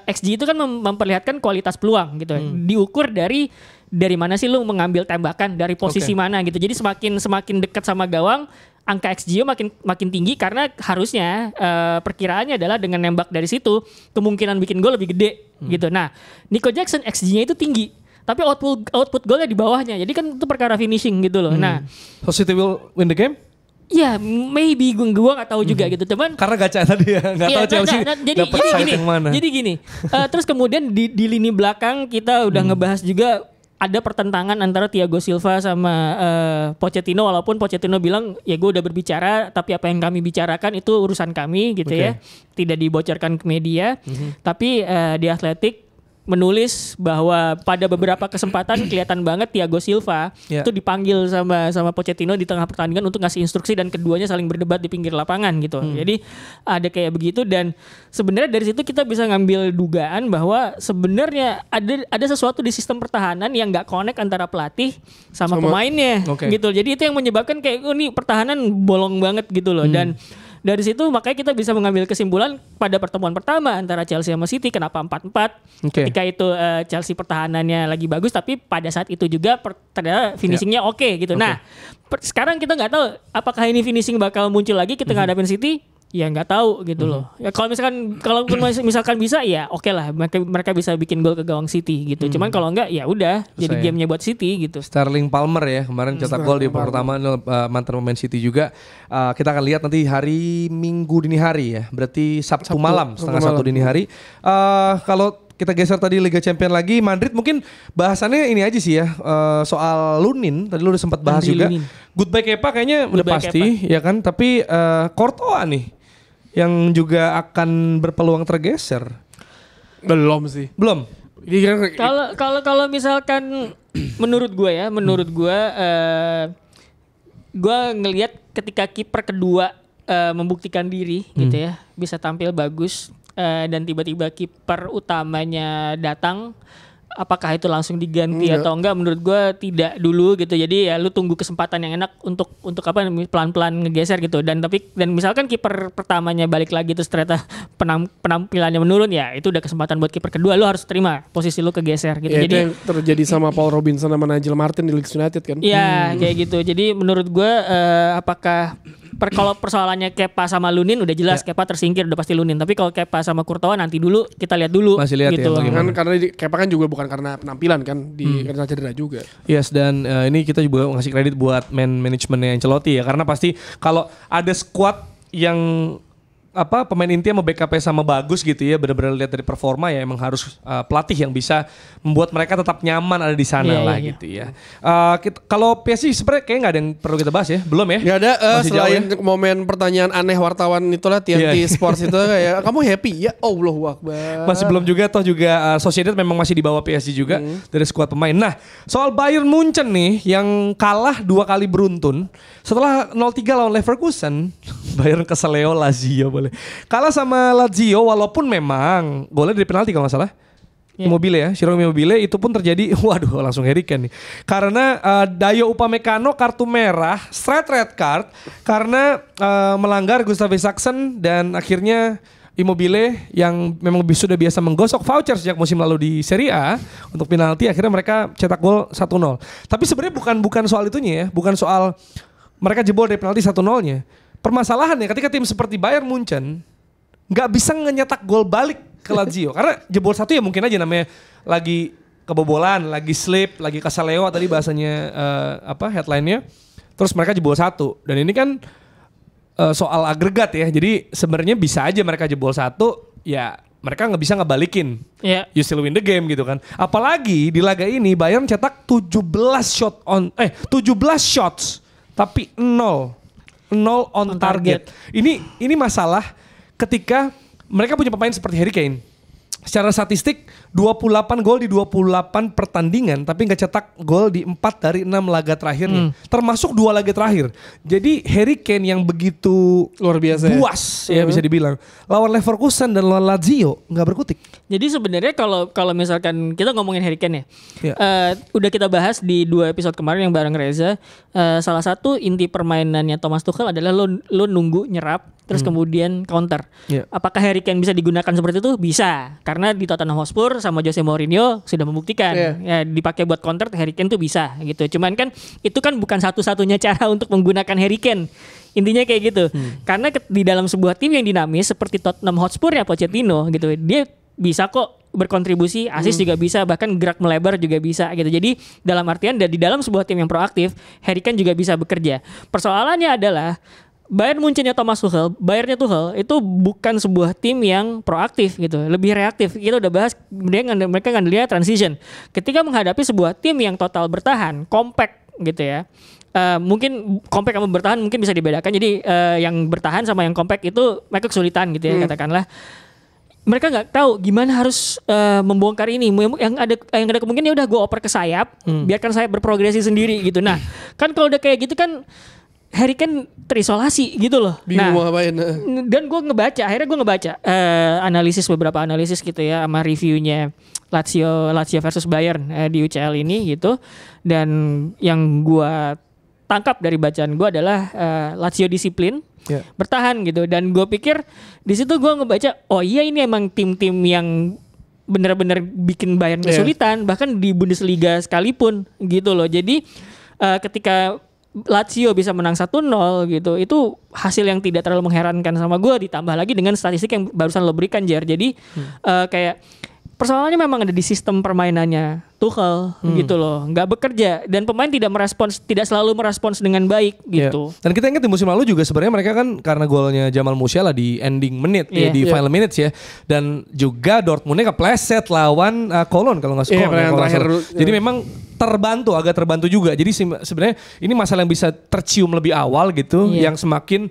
XG itu kan memperlihatkan kualitas peluang gitu. Diukur dari mana sih lu mengambil tembakan, dari posisi mana gitu. Jadi semakin dekat sama gawang, angka XG makin tinggi karena harusnya perkiraannya adalah dengan nembak dari situ kemungkinan bikin gol lebih gede gitu. Nah, Nico Jackson XG-nya itu tinggi, tapi output golnya di bawahnya. Jadi kan itu perkara finishing gitu loh. Nah, so City will win the game? Ya, maybe gue nggak tahu juga gitu. Cuman karena gacha tadi ya, nggak tahu Chelsea dapat side yang mana. Jadi gini, terus kemudian di lini belakang kita udah ngebahas juga ada pertentangan antara Thiago Silva sama Pochettino, walaupun Pochettino bilang ya gue udah berbicara tapi apa yang kami bicarakan itu urusan kami gitu ya, tidak dibocorkan ke media. Tapi di Athletic menulis bahwa pada beberapa kesempatan kelihatan banget Thiago Silva itu dipanggil sama Pochettino di tengah pertandingan untuk ngasih instruksi dan keduanya saling berdebat di pinggir lapangan gitu. Jadi ada kayak begitu dan sebenarnya dari situ kita bisa ngambil dugaan bahwa sebenarnya ada sesuatu di sistem pertahanan yang nggak connect antara pelatih sama pemainnya gitu. Jadi itu yang menyebabkan kayak nih pertahanan bolong banget gitu loh. Dan dari situ makanya kita bisa mengambil kesimpulan pada pertemuan pertama antara Chelsea sama City kenapa 4-4. Ketika itu Chelsea pertahanannya lagi bagus tapi pada saat itu juga ternyata finishingnya oke gitu. Nah, sekarang kita nggak tahu apakah ini finishing bakal muncul lagi kita ngadapin City. Ya nggak tahu gitu loh. Ya kalau misalkan bisa ya oke lah mereka bisa bikin gol ke gawang City gitu. Cuman kalau enggak ya udah jadi gamenya buat City gitu. Sterling Palmer ya kemarin cetak gol di pertama mantan pemain City juga. Kita akan lihat nanti hari Minggu dini hari ya. Berarti Sabtu malam setengah 1 dini hari. Kalau kita geser tadi Liga Champions lagi, Madrid mungkin bahasannya ini aja sih ya, soal Lunin. Tadi lu udah sempat bahas juga. Goodbye Kepa kayaknya udah pasti ya kan. Tapi Courtois nih yang juga akan berpeluang tergeser. Belum sih. Belum. Kalau misalkan menurut gue ngelihat ketika kiper kedua membuktikan diri gitu ya, bisa tampil bagus dan tiba-tiba kiper utamanya datang, apakah itu langsung diganti atau enggak? Menurut gue tidak dulu gitu. Jadi ya lu tunggu kesempatan yang enak untuk apa pelan-pelan ngegeser gitu. Dan misalkan kiper pertamanya balik lagi terus ternyata penampilannya menurun, ya itu udah kesempatan buat kiper kedua, lu harus terima posisi lu kegeser gitu. Ya, jadi itu yang terjadi sama Paul Robinson sama Nigel Martin di Leeds United kan. Iya, kayak gitu. Jadi menurut gue apakah kalau persoalannya Kepa sama Lunin udah jelas Kepa tersingkir udah pasti Lunin. Tapi kalau Kepa sama Courtois nanti dulu kita lihat dulu. Masih lihat gitu. ya. Kan karena Kepa kan juga bukan karena penampilan kan, karena cedera juga. Yes, dan ini kita juga ngasih kredit buat manajemennya Ancelotti ya, karena pasti kalau ada squad yang pemain inti sama backup-nya sama bagus gitu ya, benar-benar lihat dari performa ya emang harus pelatih yang bisa membuat mereka tetap nyaman ada di sana gitu ya. Kalau PSG sebenarnya kayak nggak ada yang perlu kita bahas ya, belum ya? Nggak ada, selain ya? Momen pertanyaan aneh wartawan itulah TNT Sports itu kayak kamu happy ya? Allahu Akbar. Masih belum juga, toh juga Sociedad memang masih di bawah PSG juga dari skuad pemain. Nah, soal Bayern Munchen nih yang kalah 2 kali beruntun setelah 0-3 lawan Leverkusen. Bayern keseleo Lazio boleh. Kalah sama Lazio walaupun memang golnya dari penalti kalau nggak salah. Immobile ya, Ciro Immobile itu pun terjadi, waduh langsung Harry Kane nih. Karena Dayo Upamecano kartu merah, straight red card karena melanggar Gustav Isaksen dan akhirnya Immobile yang memang sudah biasa menggosok voucher sejak musim lalu di Serie A untuk penalti, akhirnya mereka cetak gol 1-0. Tapi sebenarnya bukan soal itunya ya, bukan soal mereka jebol dari penalti 1-0-nya. Permasalahannya ketika tim seperti Bayern Munchen nggak bisa nyetak gol balik ke Lazio karena jebol 1 ya mungkin aja namanya lagi kebobolan, lagi slip, lagi keseleo tadi bahasanya headline-nya. Terus mereka jebol 1 dan ini kan soal agregat ya. Jadi sebenarnya bisa aja mereka jebol 1 ya mereka nggak bisa ngebalikin. Iya. You still win the game gitu kan. Apalagi di laga ini Bayern cetak 17 shots tapi 0 on target. Ini masalah ketika mereka punya pemain seperti Harry Kane. Secara statistik 28 gol di 28 pertandingan tapi nggak cetak gol di 4 dari 6 laga terakhirnya. Termasuk 2 laga terakhir. Jadi Harry Kane yang begitu luar biasa buas ya bisa dibilang. Lawan Leverkusen dan lawan Lazio nggak berkutik. Jadi sebenarnya kalau misalkan kita ngomongin Harry Kane Iya. Udah kita bahas di 2 episode kemarin yang bareng Reza. Salah satu inti permainannya Thomas Tuchel adalah lo nunggu nyerap terus kemudian counter. Iya. Apakah Harry Kane bisa digunakan seperti itu? Bisa. Karena di Tottenham Hotspur sama Jose Mourinho sudah membuktikan ya dipakai buat counter Harry Kane tuh bisa gitu. Cuman kan itu kan bukan satu-satunya cara untuk menggunakan Harry Kane. Intinya kayak gitu. Karena di dalam sebuah tim yang dinamis seperti Tottenham Hotspur ya Pochettino gitu. Dia bisa kok berkontribusi, assist juga bisa, bahkan gerak melebar juga bisa gitu. Jadi dalam artian di dalam sebuah tim yang proaktif, Harry Kane juga bisa bekerja. Persoalannya adalah Bayern Munchennya Thomas Tuchel, Bayernnya Tuchel itu bukan sebuah tim yang proaktif gitu, lebih reaktif. Kita udah bahas mereka ngandelnya transition. Ketika menghadapi sebuah tim yang total bertahan, compact gitu ya. Mungkin compact sama bertahan mungkin bisa dibedakan. Jadi yang bertahan sama yang compact itu mereka kesulitan gitu ya katakanlah. Mereka nggak tahu gimana harus membongkar ini. Yang ada kemungkinan ya udah gue oper ke sayap, biarkan sayap berprogresi sendiri gitu. Nah, kan kalau udah kayak gitu kan Harry Kane terisolasi gitu loh. Bingung mau ngapain. Dan akhirnya gue ngebaca beberapa analisis gitu ya sama reviewnya Lazio versus Bayern di UCL ini gitu. Dan yang gue tangkap dari bacaan gue adalah Lazio disiplin, bertahan gitu. Dan gue pikir di situ gue ngebaca, oh iya ini emang tim-tim yang benar-benar bikin Bayern kesulitan, bahkan di Bundesliga sekalipun gitu loh. Jadi ketika Lazio bisa menang 1-0 gitu, itu hasil yang tidak terlalu mengherankan sama gue, ditambah lagi dengan statistik yang barusan lo berikan Jar. Jadi kayak persoalannya memang ada di sistem permainannya Tuchel gitu loh, nggak bekerja dan pemain tidak selalu merespons dengan baik gitu. Dan kita ingat di musim lalu juga sebenarnya mereka kan karena golnya Jamal Musiala di ending menit di final minutes ya, dan juga Dortmundnya kepleset lawan Cologne kalau nggak salah. Jadi memang agak terbantu juga. Jadi sebenarnya ini masalah yang bisa tercium lebih awal gitu, yang semakin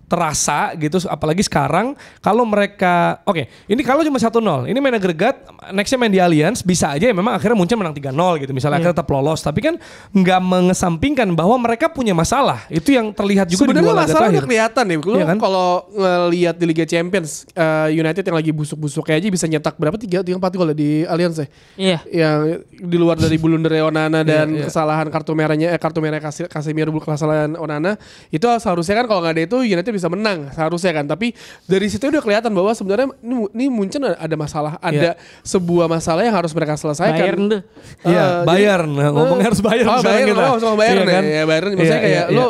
terasa gitu, apalagi sekarang kalau mereka ini kalau cuma 1-0 ini main agregat, nextnya main di Allianz bisa aja ya memang akhirnya Munchen menang 3-0 gitu misalnya, akhirnya tetap lolos, tapi kan nggak mengesampingkan bahwa mereka punya masalah. Itu yang terlihat juga sebenarnya di dua laga terakhir. Sebenarnya masalah udah kelihatan nih. Lu kan? Kalau ngelihat di Liga Champions, United yang lagi busuk-busuknya aja bisa nyetak berapa 3-4 gol di Allianz ya. Iya. Yang di luar dari blunder Onana dan kesalahan kartu merah Casemiro, kesalahan Onana, itu seharusnya kan kalau nggak ada itu United bisa menang seharusnya kan, tapi dari situ udah kelihatan bahwa sebenarnya ini Munchen ada masalah, ada sebuah masalah yang harus mereka selesaikan. Bayern tuh. Bayern. Ngomongnya harus Bayern. Bayern kan? ya, Bayern. Maksudnya kayak lo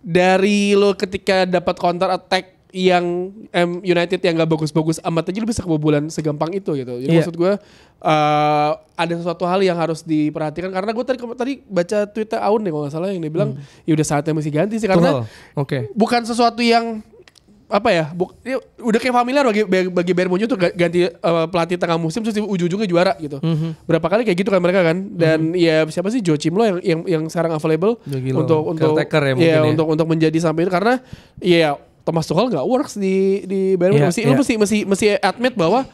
dari lo ketika dapat counter attack yang United yang gak bagus-bagus amat aja lo bisa kebobolan segampang itu gitu. Jadi maksud gue ada sesuatu hal yang harus diperhatikan, karena gue tadi baca Twitter Aun deh kalau gak salah yang dia bilang ya udah saatnya mesti ganti sih, karena bukan sesuatu yang udah kayak familiar bagi Bayern Munchen tuh ganti pelatih tengah musim terus ujung-ujungnya juara gitu. Berapa kali kayak gitu kan mereka kan, dan ya siapa sih Joachim Low yang sekarang available untuk menjadi sampai itu, karena Thomas Tuchel nggak works di Bayern Munchen. Lu mesti admit bahwa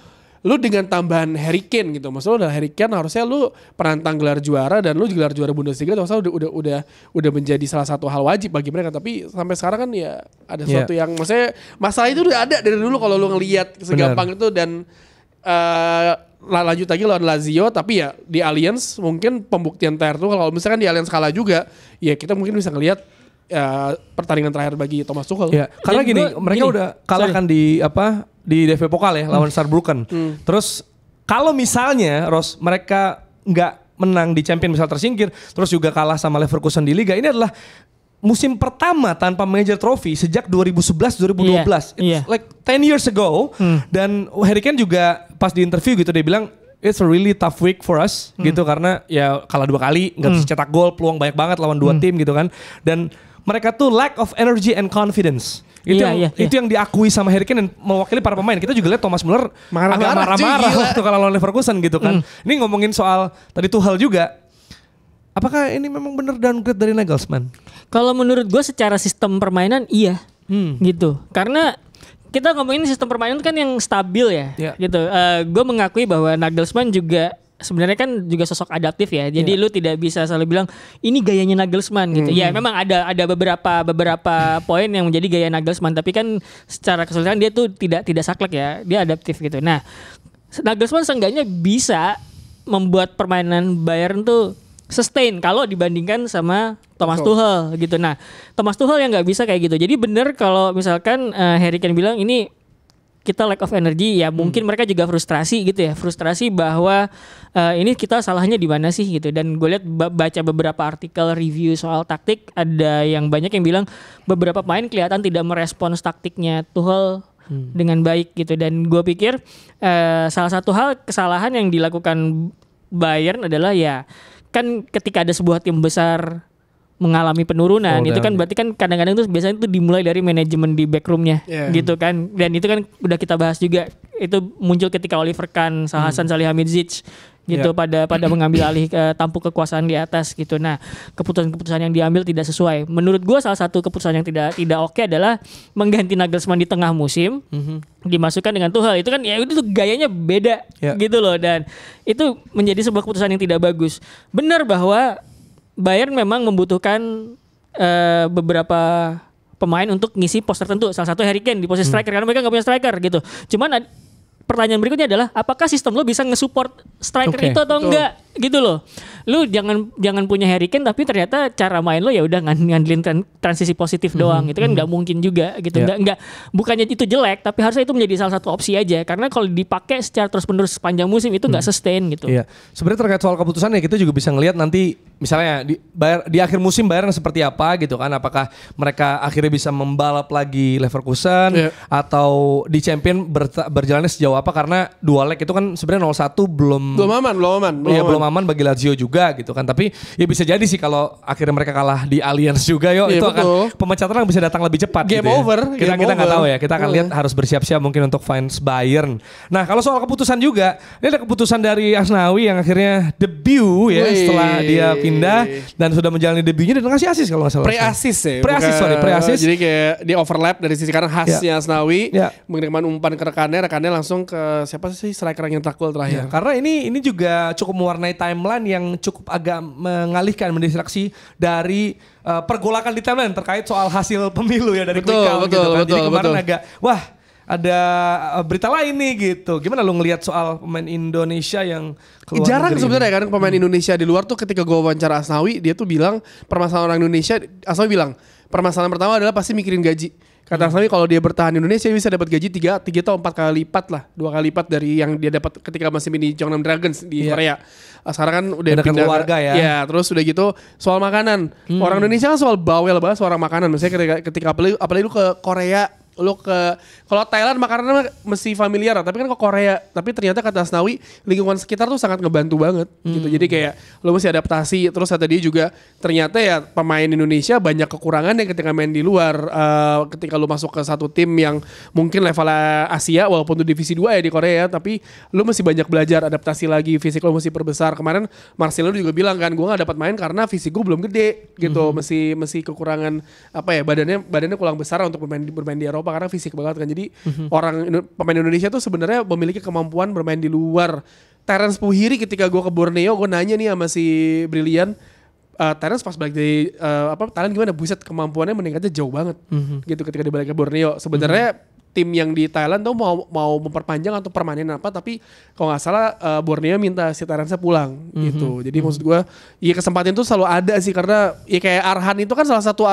lu dengan tambahan Harry Kane gitu, maksudnya Harry Kane harusnya lu penantang gelar juara dan lu gelar juara Bundesliga, maksudnya udah menjadi salah satu hal wajib bagi mereka. Tapi sampai sekarang kan ya ada sesuatu yang maksudnya masalah itu udah ada dari dulu kalau lu ngelihat segampang itu. Dan lanjut lagi lawan Lazio, tapi ya di Allianz mungkin pembuktian terakhir tuh kalau misalkan di Allianz kalah juga, ya kita mungkin bisa ngelihat pertandingan terakhir bagi Thomas Tuchel. Ya, karena mereka udah kalah kan di DFB Pokal ya lawan Saarbrücken. Terus kalau misalnya mereka nggak menang di Champions, misal tersingkir, terus juga kalah sama Leverkusen di Liga, ini adalah musim pertama tanpa major trophy sejak 2011-2012. It's like 10 years ago. Dan Harry Kane juga pas di interview gitu dia bilang it's a really tough week for us gitu, karena ya kalah 2 kali, nggak bisa cetak gol, peluang banyak banget lawan 2 tim gitu kan. Dan mereka tuh lack of energy and confidence. Itu yang diakui sama Harry Kane dan mewakili para pemain. Kita juga lihat Thomas Muller agak marah-marah waktu kalah lawan Leverkusen gitu kan. Ini ngomongin soal tadi Tuchel juga. Apakah ini memang benar downgrade dari Nagelsmann? Kalau menurut gue secara sistem permainan iya. Gitu. Karena kita ngomongin sistem permainan kan yang stabil ya. Gitu. Gue mengakui bahwa Nagelsmann juga sebenarnya kan juga sosok adaptif ya. Jadi lu tidak bisa selalu bilang ini gayanya Nagelsmann gitu. Ya memang ada beberapa poin yang menjadi gaya Nagelsmann, tapi kan secara keseluruhan dia tuh tidak saklek ya. Dia adaptif gitu. Nah, Nagelsmann seenggaknya bisa membuat permainan Bayern tuh sustain kalau dibandingkan sama Thomas Tuchel gitu. Nah, Thomas Tuchel yang nggak bisa kayak gitu. Jadi bener kalau misalkan Harry Kane bilang ini kita lack of energy, ya mungkin mereka juga frustrasi gitu ya. Frustrasi bahwa ini kita salahnya di mana sih gitu. Dan gue lihat baca beberapa artikel review soal taktik, ada yang banyak yang bilang beberapa pemain kelihatan tidak merespons taktiknya Tuchel dengan baik gitu. Dan gue pikir salah satu hal kesalahan yang dilakukan Bayern adalah ya kan ketika ada sebuah tim besar mengalami penurunan itu kan berarti kan kadang-kadang itu biasanya itu dimulai dari manajemen di backroomnya gitu kan, dan itu kan udah kita bahas juga, itu muncul ketika Oliver Kahn, Hasan Salihamidzic gitu pada mengambil alih tampuk kekuasaan di atas gitu. Nah, keputusan-keputusan yang diambil tidak sesuai. Menurut gue salah satu keputusan yang tidak oke adalah mengganti Nagelsmann di tengah musim, dimasukkan dengan Tuchel. Itu kan ya itu gayanya beda gitu loh, dan itu menjadi sebuah keputusan yang tidak bagus. Benar bahwa Bayern memang membutuhkan beberapa pemain untuk ngisi pos tertentu. Salah satu Harry Kane di posisi striker karena mereka nggak punya striker gitu. Cuman pertanyaan berikutnya adalah apakah sistem lo bisa nge-support striker itu atau enggak gitu loh. Lu jangan punya Harry Kane tapi ternyata cara main lo ya udah ngandelin transisi positif doang. Itu kan nggak mungkin juga gitu. Nggak bukannya itu jelek, tapi harusnya itu menjadi salah satu opsi aja, karena kalau dipakai secara terus-menerus sepanjang musim itu nggak sustain gitu. Iya. Sebenarnya terkait soal keputusan ya kita juga bisa ngelihat nanti misalnya di akhir musim Bayern seperti apa gitu kan, apakah mereka akhirnya bisa membalap lagi Leverkusen atau di Champion berjalannya sejauh apa, karena dua leg itu kan sebenarnya 0-1 belum aman bagi Lazio juga gitu kan. Tapi ya bisa jadi sih kalau akhirnya mereka kalah di Allianz juga itu akan pemecatan yang bisa datang lebih cepat game gitu ya. over. Kita nggak tahu ya. Kita akan lihat, harus bersiap-siap mungkin untuk fans Bayern. Nah, kalau soal keputusan juga, ini ada keputusan dari Asnawi yang akhirnya debut ya setelah dia pindah dan sudah menjalani debutnya dan ngasih asis kalau nggak salah. Pre-asis. Jadi kayak di overlap dari sisi kanan khasnya Asnawi, mengirimkan umpan ke rekannya langsung ke siapa sih striker yang nyetak gol terakhir. Karena ini juga cukup mewarnai timeline yang cukup agak mengalihkan, mendistraksi dari pergolakan di timeline terkait soal hasil pemilu ya dari Quick Count gitu kan. Jadi kemarin agak ada berita lain nih gitu. Gimana lu ngelihat soal pemain Indonesia yang keluar? Jarang sebenarnya kan pemain Indonesia di luar tuh. Ketika gue wawancara Asnawi, dia tuh bilang permasalahan orang Indonesia. Asnawi bilang permasalahan pertama adalah pasti mikirin gaji. Kata Asnawi kalau dia bertahan di Indonesia bisa dapat gaji 3 atau 4 kali lipat lah, 2 kali lipat dari yang dia dapat ketika masih di Jeonnam Dragons di Korea. Sekarang kan udah pindah keluarga ya. Ya, terus udah gitu soal makanan. Orang Indonesia kan soal bawel banget soal makanan. Misalnya ketika apalagi lu ke Korea, lu kalau Thailand makanannya mesti familiar, tapi kan ke Korea, tapi ternyata kata Asnawi lingkungan sekitar tuh sangat ngebantu banget gitu. Jadi kayak lu mesti adaptasi. Terus kata dia juga ternyata ya pemain Indonesia banyak kekurangannya ketika main di luar. Ketika lu masuk ke satu tim yang mungkin level Asia walaupun itu divisi 2 ya di Korea, tapi lu mesti banyak belajar adaptasi lagi, fisik lu mesti perbesar. Kemarin Marcelo juga bilang kan, gue gak dapat main karena fisik gue belum gede gitu. Mesti kekurangan badannya kurang besar untuk bermain di Eropa karena fisik banget kan. Jadi pemain Indonesia tuh sebenarnya memiliki kemampuan bermain di luar. Terence Puhiri ketika gue ke Borneo, gue nanya nih sama si Brilian, Terence pas balik dari Thailand gimana? Buset, kemampuannya meningkatnya jauh banget gitu ketika dia balik ke Borneo. Sebenarnya tim yang di Thailand tuh mau memperpanjang atau permanen apa, tapi kalau nggak salah Borneo minta si Terence pulang gitu. Jadi maksud gue ya kesempatan itu selalu ada sih, karena ya kayak Arhan itu kan salah satu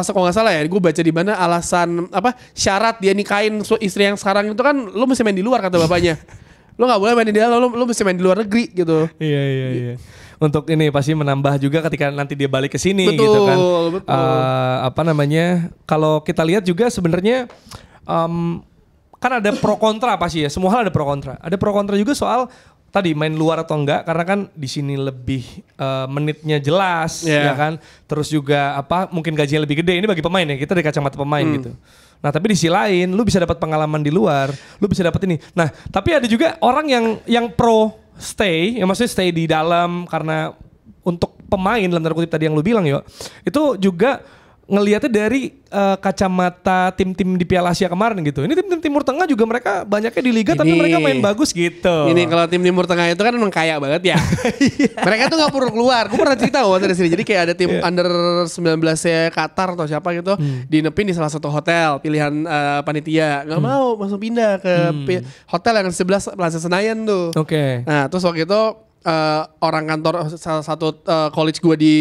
kalau nggak salah ya, gue baca di mana alasan syarat dia nikahin istri yang sekarang itu kan lu mesti main di luar kata bapaknya. Lu nggak boleh main di dalam, lu mesti main di luar negeri gitu. Iya. Untuk ini pasti menambah juga ketika nanti dia balik ke sini gitu kan. Betul. Kalau kita lihat juga sebenarnya kan ada pro kontra pasti ya. Semua hal ada pro kontra. Ada pro kontra juga soal tadi main luar atau enggak, karena kan di sini lebih menitnya jelas, ya kan. Terus juga mungkin gajinya lebih gede. Ini bagi pemain ya, kita dari kacamata pemain gitu. Nah tapi di sisi lain, lu bisa dapat pengalaman di luar, lu bisa dapat ini. Nah tapi ada juga orang yang pro stay, yang maksudnya stay di dalam karena untuk pemain dalam tanda kutip tadi yang lu bilang yo, itu juga ngelihatnya dari kacamata tim-tim di Piala Asia kemarin gitu. Ini tim-tim Timur Tengah juga mereka banyaknya di liga tapi mereka main bagus gitu. Ini kalau tim Timur Tengah itu kan emang kaya banget ya. Mereka tuh gak perlu keluar. Gue pernah cerita waktu dari sini. Jadi kayak ada tim under 19-nya Qatar atau siapa gitu. Dinepin di salah satu hotel. Pilihan panitia. Gak mau langsung pindah ke hotel yang sebelah Plaza Senayan tuh. Oke. Nah terus waktu itu orang kantor salah satu college gue di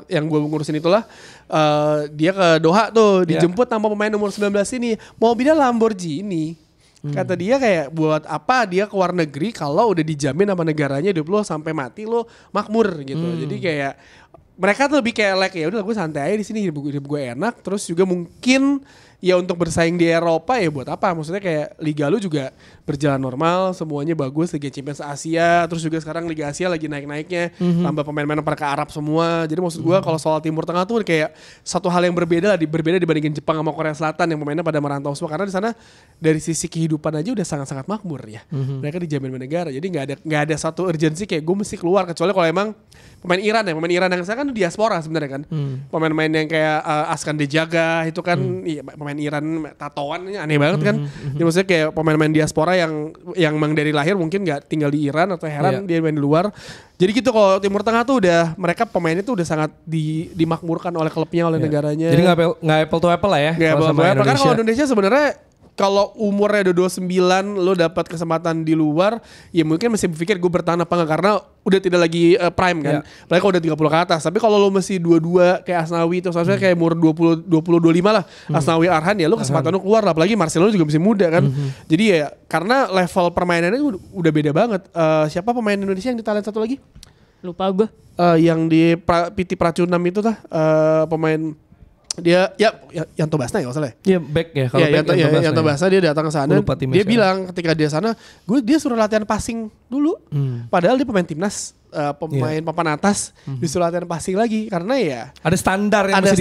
yang gue ngurusin itulah dia ke Doha tuh dijemput sama pemain umur 19 ini mau pindah Lamborghini. Kata dia kayak buat apa dia ke luar negeri kalau udah dijamin sama negaranya hidup lo sampai mati lo makmur gitu. Jadi kayak mereka tuh lebih kayak ya udah gue santai aja di sini hidup gue enak, terus juga mungkin ya untuk bersaing di Eropa ya buat apa? Maksudnya kayak liga lu juga berjalan normal, semuanya bagus, Liga Champions Asia, terus juga sekarang Liga Asia lagi naik-naiknya, tambah pemain-pemain pada ke Arab semua. Jadi maksud gua kalau soal Timur Tengah tuh kayak satu hal yang berbeda dibandingin Jepang sama Korea Selatan yang pemainnya pada merantau semua, karena di sana dari sisi kehidupan aja udah sangat-sangat makmur ya. Mereka dijamin oleh negara. Jadi nggak ada satu urgensi kayak gue mesti keluar, kecuali kalau emang pemain Iran yang saya kan diaspora sebenarnya kan. Pemain-pemain yang kayak Askan Dejaga itu kan pemain Iran tatoan aneh banget kan. Jadi maksudnya kayak pemain-pemain diaspora yang memang dari lahir mungkin nggak tinggal di Iran atau heran dia main di luar. Jadi gitu kalau Timur Tengah tuh udah mereka pemainnya tuh udah sangat dimakmurkan oleh klubnya, oleh negaranya. Jadi nggak apple to apple lah ya. Nggak apple to apple. Karena kalau Indonesia sebenarnya kalau umurnya udah 29 lo dapat kesempatan di luar, ya mungkin masih berpikir gue bertahan apa enggak karena udah tidak lagi prime kan. Mereka udah 30 ke atas. Tapi kalau lo masih 22 kayak Asnawi itu maksudnya kayak umur 20-25 lah. Asnawi Arhan ya lo kesempatan lo keluar lah. Apalagi Marcelo juga masih muda kan. Jadi ya karena level permainannya udah beda banget. Siapa pemain Indonesia yang di talent satu lagi? Lupa gue. Yang di PT Pracunam itu pemain dia Yanto Basna ya masalah. Iya back ya kalau back Yanto Basna dia datang ke sana. Dia bilang ketika dia sana, dia suruh latihan passing dulu. Padahal dia pemain timnas, pemain papan atas, disuruh latihan passing lagi karena ya ada standar yang harus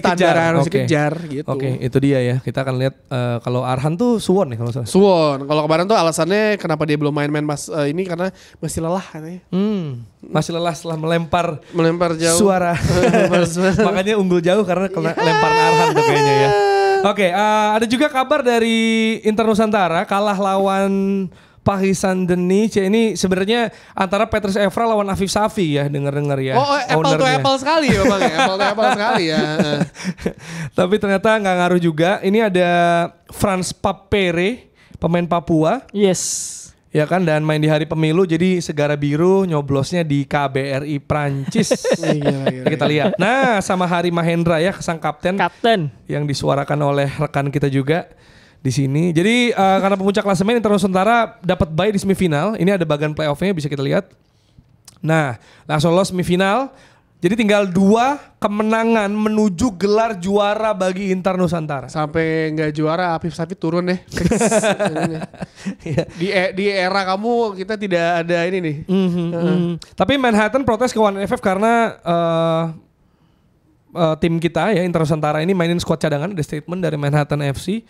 dikejar gitu. Oke, itu dia ya. Kita akan lihat kalau Arhan tuh Suwon nih kalau salah. Suwon. Kalau kemarin tuh alasannya kenapa dia belum main-main pas ini karena masih lelah katanya. Masih lelah setelah melempar jauh suara. Makanya unggul jauh karena lemparan Arhan tuh kayaknya ya. Oke, ada juga kabar dari Inter Nusantara kalah lawan Pahisan Deni. Ini sebenarnya antara Petrus Evra lawan Afif Safi ya, dengar-dengar ya. Oh, apple to apple sekali ya Bang. Apple to apple sekali ya. Tapi ternyata nggak ngaruh juga. Ini ada Franz Papere, pemain Papua. Yes. Ya kan, dan main di hari pemilu jadi segara biru, nyoblosnya di KBRI Prancis. Kita lihat. Nah, sama Hari Mahendra ya, sang kapten yang disuarakan oleh rekan kita juga di sini. Jadi karena pemuncak klasemen Inter Nusantara dapat bye di semifinal. Ini ada bagian playoff-nya bisa kita lihat. Nah, langsung lolos semifinal. Jadi tinggal 2 kemenangan menuju gelar juara bagi Inter Nusantara. Sampai nggak juara Afif Safi turun deh. Di era kamu kita tidak ada ini nih. Tapi Manhattan protes ke One FF karena tim kita ya Inter Nusantara ini mainin squad cadangan. Ada statement dari Manhattan FC.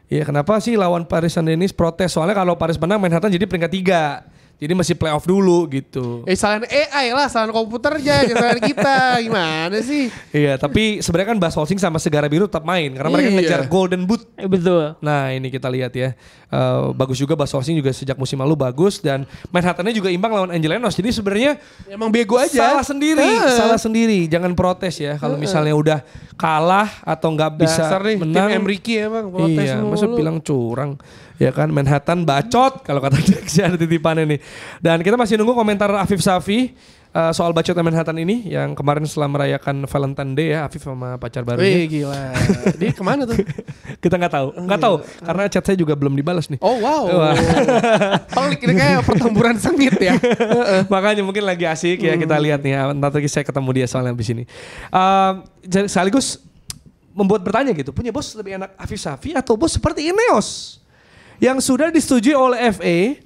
Ya kenapa sih lawan Paris Saint-Denis protes? Soalnya kalau Paris menang Manhattan jadi peringkat 3. Jadi masih playoff dulu gitu. Salahan AI lah, salahan komputernya, salahan kita. Gimana sih? Iya, tapi sebenarnya kan Bas Holsing sama Segara Biru tetap main karena mereka ngejar Golden Boot. Betul. Nah, ini kita lihat ya. Bagus juga Bas Holsing juga sejak musim lalu bagus dan Manhattan-nya juga imbang lawan Angelenos. Jadi sebenarnya emang bego aja. Salah sendiri. Jangan protes ya kalau misalnya udah kalah atau nggak bisa menang. Tim Enrique emang protes. Iya, masa bilang curang. Ya kan, Manhattan bacot kalau kata Jax ada titipannya nih. Dan kita masih nunggu komentar Afif Safi soal bacotnya Manhattan ini yang kemarin setelah merayakan Valentine Day ya Afif sama pacar barunya. Wih gila. Dia kemana tuh? Kita nggak tahu karena chat saya juga belum dibalas nih. Oh wow. Pelik ini kayak pertempuran sengit ya. Makanya mungkin lagi asik ya kita lihat nih. Nanti lagi saya ketemu dia soalnya habis ini. Sekaligus membuat bertanya gitu, punya bos lebih enak Afif Safi atau bos seperti Ineos yang sudah disetujui oleh FA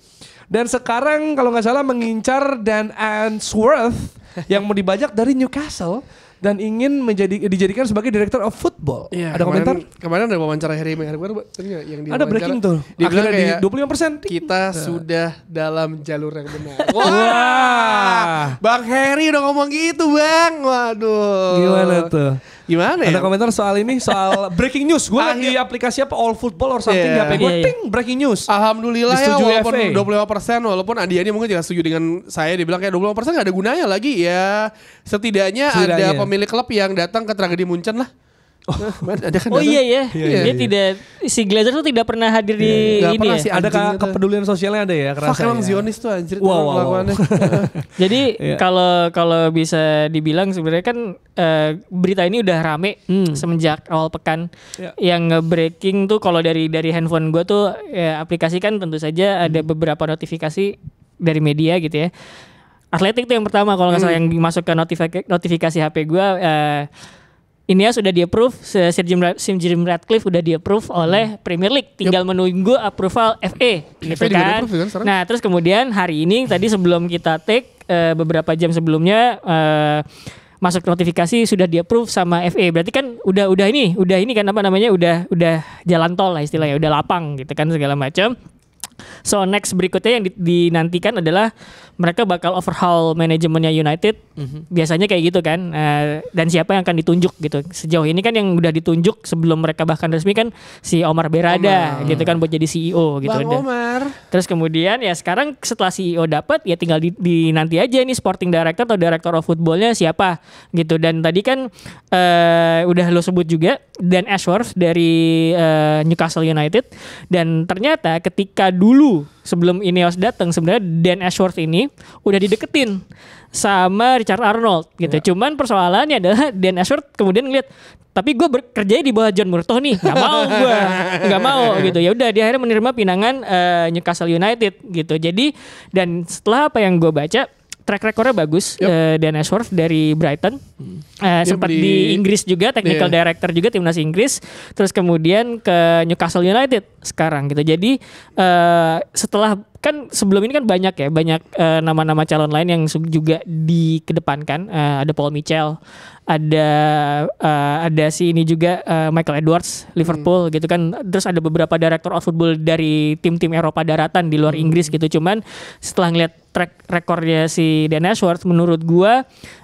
Dan sekarang kalau nggak salah mengincar Dan Ainsworth yang mau dibajak dari Newcastle dan ingin dijadikan sebagai Director of Football. Iya, Ada komentar? Kemarin ada wawancara Harry Maguire yang dia Ada breaking tuh. Dia bilang Akhirnya kayak di 25%. kita sudah dalam jalur yang benar. Wah, Bang Harry udah ngomong gitu Bang. Waduh. Gimana tuh? Gimana ya? Ada komentar soal ini, soal breaking news. Gue liat di aplikasi apa, All Football or something di HP gue, ting, breaking news. Alhamdulillah ya, Disetujui walaupun FA. 25%, walaupun Adiani mungkin tidak setuju dengan saya, dibilang kayak 25% gak ada gunanya lagi ya. Setidaknya ada pemilik klub yang datang ke tragedi Munchen lah. Ada kan iya. Dia tidak, si Glazer tuh tidak pernah hadir di Nggak ini pernah ya. sih. Ada Anjing itu. kepedulian sosialnya ada ya, kerasa. Fuck emang ya. Zionis tuh anjir. Wow. Kelakuannya. Jadi kalau bisa dibilang sebenarnya kan berita ini udah rame semenjak awal pekan. Yang nge-breaking tuh kalau dari handphone gue tuh ya, aplikasi kan tentu saja ada beberapa notifikasi dari media gitu ya. Atletik tuh yang pertama kalau nggak salah yang masuk ke notifikasi HP gue. Ini ya sudah di-approve, Sir Jim Ratcliffe udah di-approve oleh Premier League. Tinggal menunggu approval FA gitu FA juga kan. di-approve kan sekarang? Nah terus kemudian hari ini tadi sebelum kita take beberapa jam sebelumnya masuk notifikasi sudah di-approve sama FA. Berarti kan udah ini kan apa namanya udah jalan tol lah istilahnya, udah lapang gitu kan segala macam. So next berikutnya yang dinantikan adalah mereka bakal overhaul manajemennya United. Biasanya kayak gitu kan. Dan siapa yang akan ditunjuk gitu. Sejauh ini kan yang udah ditunjuk sebelum mereka bahkan resmi kan si Omar Berrada gitu kan buat jadi CEO gitu. Bang Omar. Terus kemudian ya sekarang setelah CEO dapat ya tinggal nanti aja nih sporting director atau director of footballnya siapa gitu. Dan tadi kan udah lo sebut juga Dan Ashworth dari Newcastle United. Dan ternyata ketika dulu sebelum Ineos datang sebenarnya Dan Ashworth ini udah dideketin sama Richard Arnold gitu. Cuman persoalannya adalah Dan Ashworth kemudian ngeliat tapi gue bekerja di bawah John Murtough nih, nggak mau gitu. Ya udah dia akhirnya menerima pinangan Newcastle United gitu. Jadi dan setelah apa yang gue baca track recordnya bagus. Dan Ashworth dari Brighton sempat di Inggris juga, technical director juga timnas Inggris, terus kemudian ke Newcastle United sekarang gitu. Jadi setelah kan sebelum ini kan banyak nama-nama calon lain yang juga dikedepankan. Ada Paul Mitchell, ada si ini juga Michael Edwards Liverpool gitu kan. Terus ada beberapa director of football dari tim-tim Eropa daratan di luar Inggris gitu. Cuman setelah ngeliat track recordnya si Dan Ashworth, menurut gue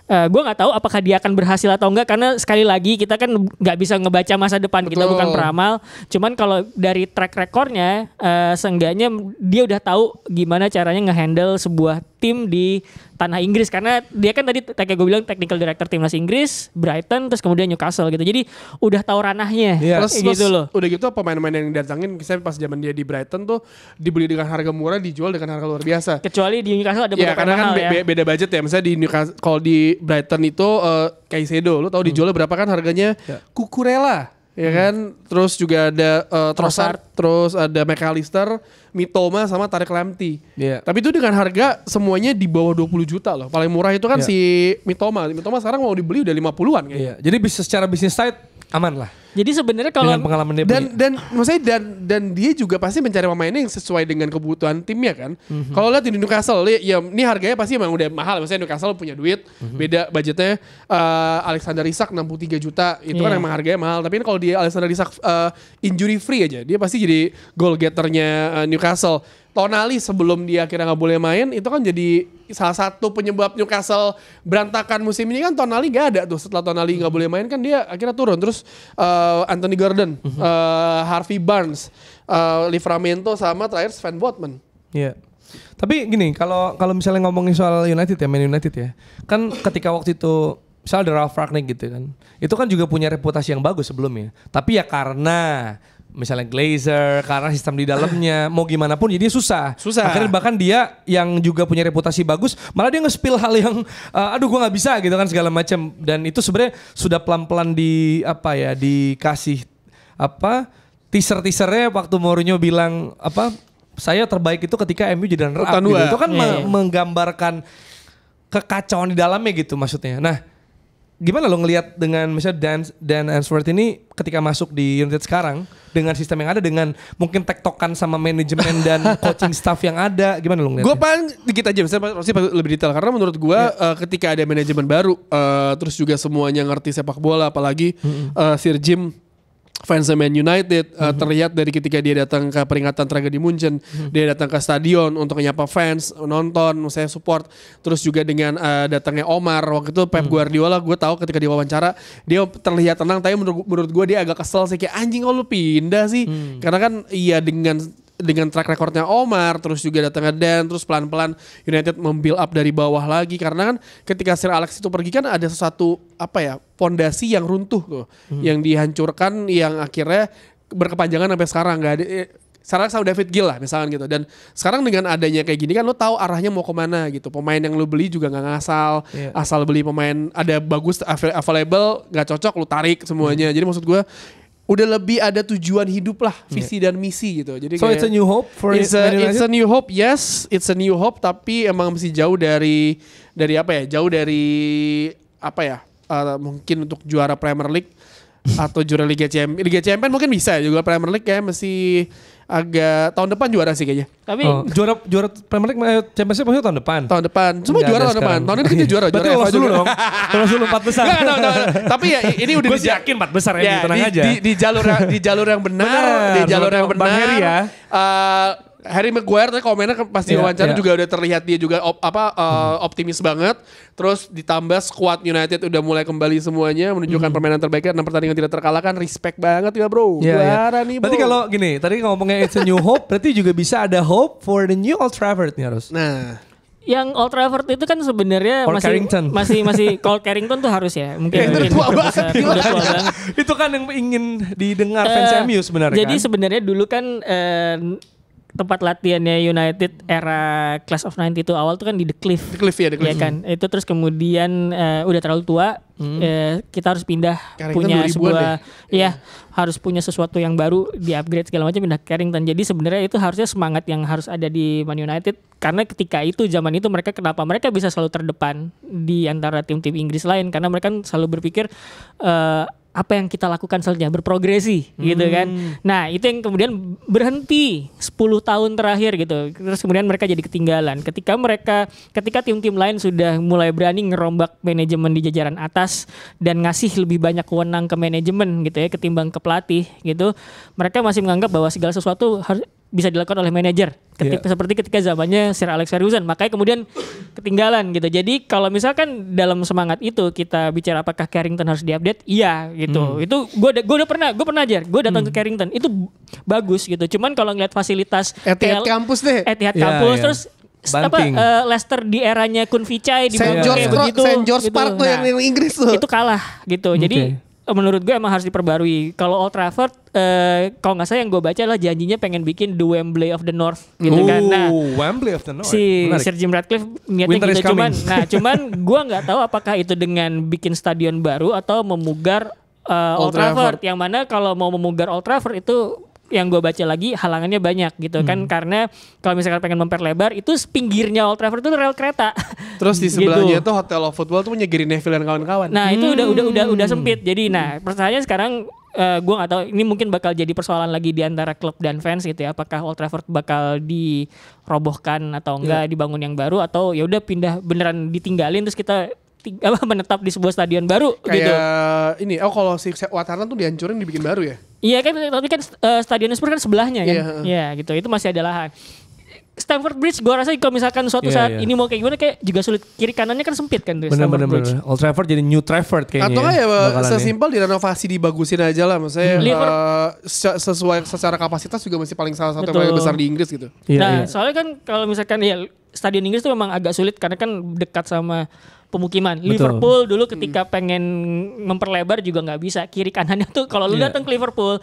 nggak tahu apakah dia akan berhasil atau enggak, karena sekali lagi kita kan nggak bisa ngebaca masa depan. Betul. Kita bukan peramal. Cuman kalau dari track recordnya seenggaknya dia udah tahu gimana caranya ngehandle sebuah tim di tanah Inggris, karena dia kan tadi kayak gue bilang technical director timnas Inggris, Brighton, terus kemudian Newcastle gitu. Jadi udah tahu ranahnya gitu loh. Udah gitu pemain-pemain yang didatangin misalnya pas zaman dia di Brighton tuh dibeli dengan harga murah, dijual dengan harga luar biasa. Kecuali di Newcastle ada beberapa karena mahal kan beda budget ya. Misalnya di Newcastle, kalau di Brighton itu Caicedo, lu tahu dijualnya berapa kan harganya? Cucurella, ya kan? Terus juga ada Trossard, terus ada McAllister, Mitoma sama Tarek Lamptey. Tapi itu dengan harga semuanya di bawah 20 juta loh. Paling murah itu kan si Mitoma. Mitoma sekarang mau dibeli udah 50-an kayaknya. Jadi secara bisnis side aman lah. Jadi sebenarnya kalau dengan pengalaman dia dan maksudnya dan dia juga pasti mencari pemainnya yang sesuai dengan kebutuhan timnya kan. Kalau lihat di Newcastle, ya ini harganya pasti emang udah mahal. Maksudnya Newcastle punya duit, beda budgetnya. Alexander Isak 63 juta itu kan emang harganya mahal. Tapi kalau dia Alexander Isak injury free aja, dia pasti jadi goal getternya Newcastle. Tonali sebelum dia akhirnya nggak boleh main itu kan jadi salah satu penyebab Newcastle berantakan musim ini kan. Tonali nggak ada tuh, setelah Tonali nggak boleh main kan dia akhirnya turun. Terus Anthony Gordon, Harvey Barnes, Livramento sama terakhir Sven Botman. Iya. Tapi gini, kalau misalnya ngomongin soal United ya, Man United ya, kan ketika waktu itu misalnya ada Ralf Rangnick gitu kan, itu kan juga punya reputasi yang bagus sebelumnya. Tapi ya karena misalnya Glazer, karena sistem di dalamnya mau gimana pun jadi susah. Akhirnya bahkan dia yang juga punya reputasi bagus, malah dia nge-spill hal yang aduh gue nggak bisa gitu kan segala macam. Dan itu sebenarnya sudah pelan-pelan dikasih teasernya waktu Mourinho bilang saya terbaik itu ketika MU jadi runner up gitu. Itu kan menggambarkan kekacauan di dalamnya gitu maksudnya. Nah, gimana lo ngelihat dengan misalnya Dan Ainsworth ini ketika masuk di United sekarang dengan sistem yang ada, dengan mungkin tektokan sama manajemen dan coaching staff yang ada, gimana lu ngeliatnya? Gue paling dikit aja, pasti lebih detail karena menurut gue ketika ada manajemen baru, terus juga semuanya ngerti sepak bola, apalagi Sir Jim fans Man United, terlihat dari ketika dia datang ke peringatan tragedi Munchen, dia datang ke stadion untuk menyapa fans, nonton, saya support. Terus juga dengan datangnya Omar waktu itu Pep Guardiola, gue tahu ketika diwawancara dia terlihat tenang, tapi menurut gue dia agak kesel sih, kayak anjing lu pindah sih, karena kan iya dengan track recordnya Omar, terus juga datangnya Dan, terus pelan-pelan United membuild up dari bawah lagi, karena kan ketika Sir Alex itu pergi kan ada sesuatu pondasi yang runtuh tuh, yang dihancurkan, yang akhirnya berkepanjangan sampai sekarang nggak ada. Sekarang sama David Gill lah misalkan gitu, dan sekarang dengan adanya kayak gini kan lo tahu arahnya mau kemana gitu. Pemain yang lo beli juga nggak ngasal, asal beli pemain ada bagus available, nggak cocok lo tarik semuanya. Jadi maksud gue udah lebih ada tujuan hidup lah, visi dan misi gitu. Jadi so kayak, it's a new hope for it's a new hope, yes, it's a new hope, tapi emang masih jauh dari mungkin untuk juara Premier League atau juara Liga Champions mungkin bisa juga. Premier League kayak masih agak tahun depan juara sih kayaknya. Tapi juara Premier League Champions League maksudnya tahun depan. Semua juara tahun depan. Tahun ini kita juara. Berarti lolos dulu dong. Lolos dulu 4 besar. Tapi ya ini udah gue yakin 4 besar ya, tenang aja. Di jalur yang benar, di jalur yang benar. Bang Heri ya. Harry Maguire tadi komennya pas di wawancara juga udah terlihat dia juga optimis banget. Terus ditambah squad United udah mulai kembali semuanya, menunjukkan permainan terbaiknya, 6 pertandingan tidak terkalahkan. Respect banget ya bro. Juara nih bro. Berarti kalau gini, tadi ngomongnya it's a new hope, berarti juga bisa ada hope for the new Old Trafford nih harus. Nah, yang Old Trafford itu kan sebenarnya masih Cole Carrington tuh harus ya. Mungkin tua banget. udah tua banget. Itu kan yang ingin didengar fans MU sebenarnya. Jadi sebenarnya dulu kan tempat latihannya United era Class of 92 awal tuh kan di The Cliff. The Cliff. Ya kan. Itu terus kemudian udah terlalu tua, kita harus pindah punya sebuah harus punya sesuatu yang baru, di-upgrade segala macam, pindah Carrington. Jadi sebenarnya itu harusnya semangat yang harus ada di Man United, karena ketika itu zaman itu kenapa mereka bisa selalu terdepan di antara tim-tim Inggris lain, karena mereka kan selalu berpikir apa yang kita lakukan selanjutnya berprogresi gitu kan. Nah, itu yang kemudian berhenti 10 tahun terakhir gitu. Terus kemudian mereka jadi ketinggalan. Ketika tim-tim lain sudah mulai berani ngerombak manajemen di jajaran atas dan ngasih lebih banyak wewenang ke manajemen gitu ya ketimbang ke pelatih gitu. Mereka masih menganggap bahwa segala sesuatu harus bisa dilakukan oleh manajer. Seperti ketika zamannya Sir Alex Ferguson, makanya kemudian ketinggalan gitu. Jadi kalau misalkan dalam semangat itu kita bicara apakah Carrington harus diupdate, iya gitu. Itu gue udah pernah ajar, gue datang ke Carrington itu bagus gitu. Cuman kalau ngeliat fasilitas Etihad kampus deh. Etihad kampus terus Leicester di eranya Kun Vichai di St. George Park tuh yang Inggris tuh. Itu kalah gitu. Jadi menurut gue emang harus diperbarui. Kalau Old Trafford, kalau nggak salah yang gue baca lah janjinya pengen bikin the Wembley of the North gitu kan. Nah, Wembley of the North. Si Sir Jim Ratcliffe niatnya gitu, cuman gue nggak tahu apakah itu dengan bikin stadion baru atau memugar Old Trafford. Yang mana kalau mau memugar Old Trafford itu yang gue baca lagi halangannya banyak gitu kan, karena kalau misalkan pengen memperlebar itu pinggirnya Old Trafford itu rel kereta. Terus di sebelahnya itu Hotel of Football tuh punya Gary Neville dan kawan-kawan. Nah itu udah sempit. Jadi pertanyaannya sekarang gue nggak tahu ini mungkin bakal jadi persoalan lagi di antara klub dan fans gitu ya. Apakah Old Trafford bakal dirobohkan atau enggak, dibangun yang baru, atau ya udah pindah beneran ditinggalin terus kita menetap di sebuah stadion baru kayak gitu. Ini kalau si Watara tuh dihancurin dibikin baru ya? Iya kan, tapi kan stadion Spurs kan sebelahnya kan. Iya gitu, itu masih ada lahan. Stamford Bridge gue rasa kalau misalkan suatu saat ini mau kayak gimana kayak juga sulit, kiri kanannya kan sempit kan tuh. Bener. Old Trafford jadi New Trafford kayaknya. Atau ya sesimpel direnovasi, dibagusin aja lah. Maksudnya sesuai secara kapasitas juga masih paling salah satu yang paling besar di Inggris gitu. Soalnya kan kalau misalkan stadion Inggris tuh memang agak sulit karena kan dekat sama pemukiman. Liverpool dulu ketika pengen memperlebar juga nggak bisa, kiri kanannya tuh kalau lu datang ke Liverpool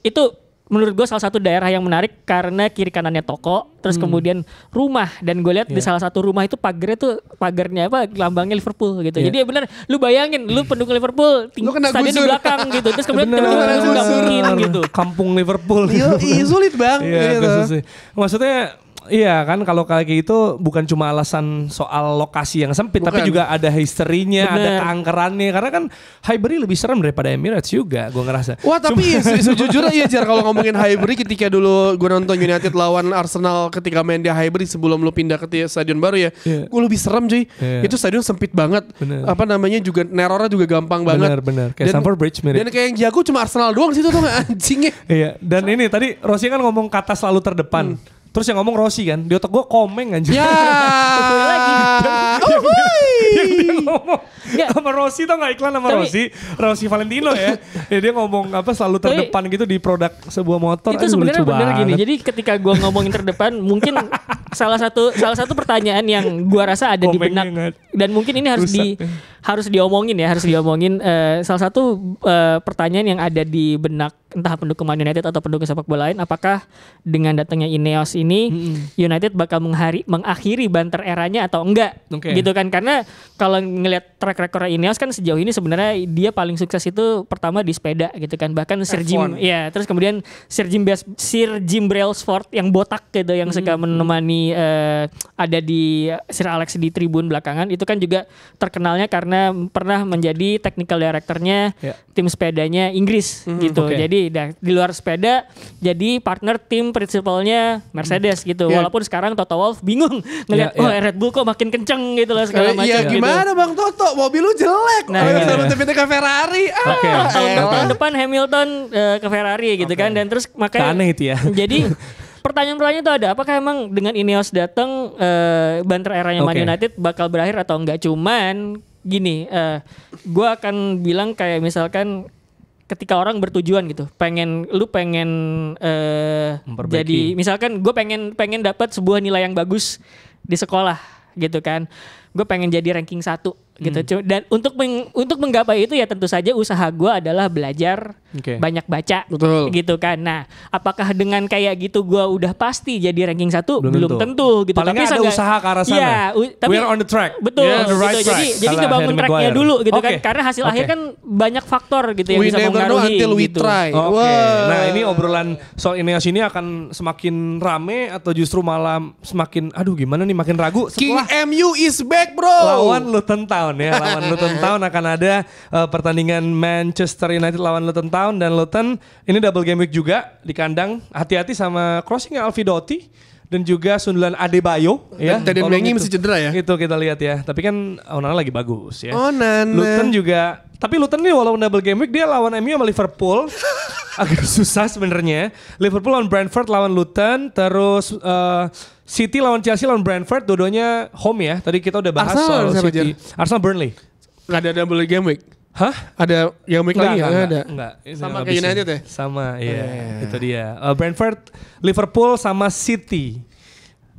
itu menurut gue salah satu daerah yang menarik karena kiri kanannya toko, terus kemudian rumah, dan gue lihat di salah satu rumah itu pagarnya lambangnya Liverpool gitu. Jadi ya benar, lu bayangin lu pendukung Liverpool stadion di belakang gitu, terus kemudian nggak mungkin gitu. Kampung Liverpool. Sulit bang. Maksudnya iya kan kalau kayak gitu bukan cuma alasan soal lokasi yang sempit, Bukan. tapi juga ada historinya, Bener. ada keangkerannya. Karena kan Highbury lebih serem daripada Emirates juga, gue ngerasa. Wah tapi sejujurnya iya Jar, kalau ngomongin Highbury ketika dulu gue nonton United lawan Arsenal ketika main di Highbury sebelum lu pindah ke stadion baru ya, Iya. gue lebih serem cuy. Iya. Itu stadion sempit banget. Bener. Apa namanya juga nerornya juga gampang banget. Benar. Kayak Stamford Bridge mirip. Dan kayak yang jago cuma Arsenal doang situ tuh anjingnya. Iya, dan ini tadi Rossi kan ngomong kata selalu terdepan. Terus yang ngomong Rossi kan, di otak gue Komeng anjir. Ya. lagi. Yang dia ngomong Nggak. sama Rossi, tau gak iklan sama Tapi- Rossi Valentino ya. Ya dia ngomong apa selalu terdepan gitu di produk sebuah motor. Itu Aduh, sebenarnya lucu bener gini. banget. Jadi ketika gua ngomongin terdepan, mungkin salah satu pertanyaan yang gua rasa ada di Komengnya benak nggak- dan mungkin ini harus diomongin ya, harus diomongin. Salah satu pertanyaan yang ada di benak entah pendukung Man United atau pendukung sepak bola lain, apakah dengan datangnya Ineos ini United bakal mengakhiri banter eranya atau enggak? Oke. Gitu kan, karena kalau ngelihat track record Ineos kan sejauh ini sebenarnya dia paling sukses itu pertama di sepeda gitu kan, bahkan Sir Jim ya, terus kemudian Sir Jim Brailsford yang botak gitu yang suka menemani ada di Sir Alex di tribun belakangan, itu kan juga terkenalnya karena pernah menjadi technical directornya tim sepedanya Inggris gitu. Oke. Jadi di luar sepeda jadi partner tim principalnya Mercedes gitu. Ya. Walaupun sekarang Toto Wolff bingung ngeliat Ya, ya. Red Bull kok makin kenceng gitu loh segala macam Iya gitu. gimana Bang Toto, mobil lu jelek. Nah, Ayo gitu. sama pindah ke Ferrari. Oke. Tahun depan Hamilton ke Ferrari gitu kan, dan terus makanya Aneh itu ya. jadi pertanyaan-pertanyaan itu ada, apakah emang dengan Ineos datang banter eranya Man Oke. United bakal berakhir atau enggak? Cuman gini, gue akan bilang kayak misalkan ketika orang bertujuan gitu, lu pengen Memperbaiki. jadi misalkan gue pengen dapat sebuah nilai yang bagus di sekolah gitu kan, gue pengen jadi ranking 1 gitu. Dan untuk menggapai itu ya tentu saja usaha gue adalah belajar, Oke. banyak baca, Betul. gitu kan. Nah, apakah dengan kayak gitu gue udah pasti jadi ranking 1? Belum Belum tentu. tentu gitu. Paling nggak ada seenggak- usaha ke arah sana. Iya, tapi We are on the track. Betul, Yeah, on the right gitu. track. Jadi Kala ngebangun Harry tracknya Maguire. dulu gitu kan. Oke. Karena hasil Oke. akhir kan banyak faktor gitu yang We bisa never know mempengaruhi until we gitu. try. Oke. Wah. Nah ini obrolan soal Ineos ini akan semakin rame atau justru malah semakin aduh gimana nih makin ragu King setelah MU is back bro. lawan Luton Town ya. Lawan Luton Town akan ada pertandingan Manchester United lawan Luton Town, dan Luton ini double game week juga di kandang. Hati-hati sama crossingnya Alfidotti dan juga sundulan Adebayo ya. Dan Tolong Mengi itu. masih cedera ya. Itu kita lihat ya. Tapi kan Onana lagi bagus ya. Oh Nana. Luton juga, tapi Luton ini walaupun double game week dia lawan MU sama Liverpool agak susah sebenarnya. Liverpool lawan Brentford lawan Luton, terus City lawan Chelsea lawan Brentford, dua-duanya home ya. Tadi kita udah bahas Arsenal soal siapa, City. Arsenal Burnley. Gak ada double game week. Hah? Ada game week lagi nggak ada. Enggak. Sama kayak United ya? Sama, iya. Itu dia. Brentford, Liverpool sama City.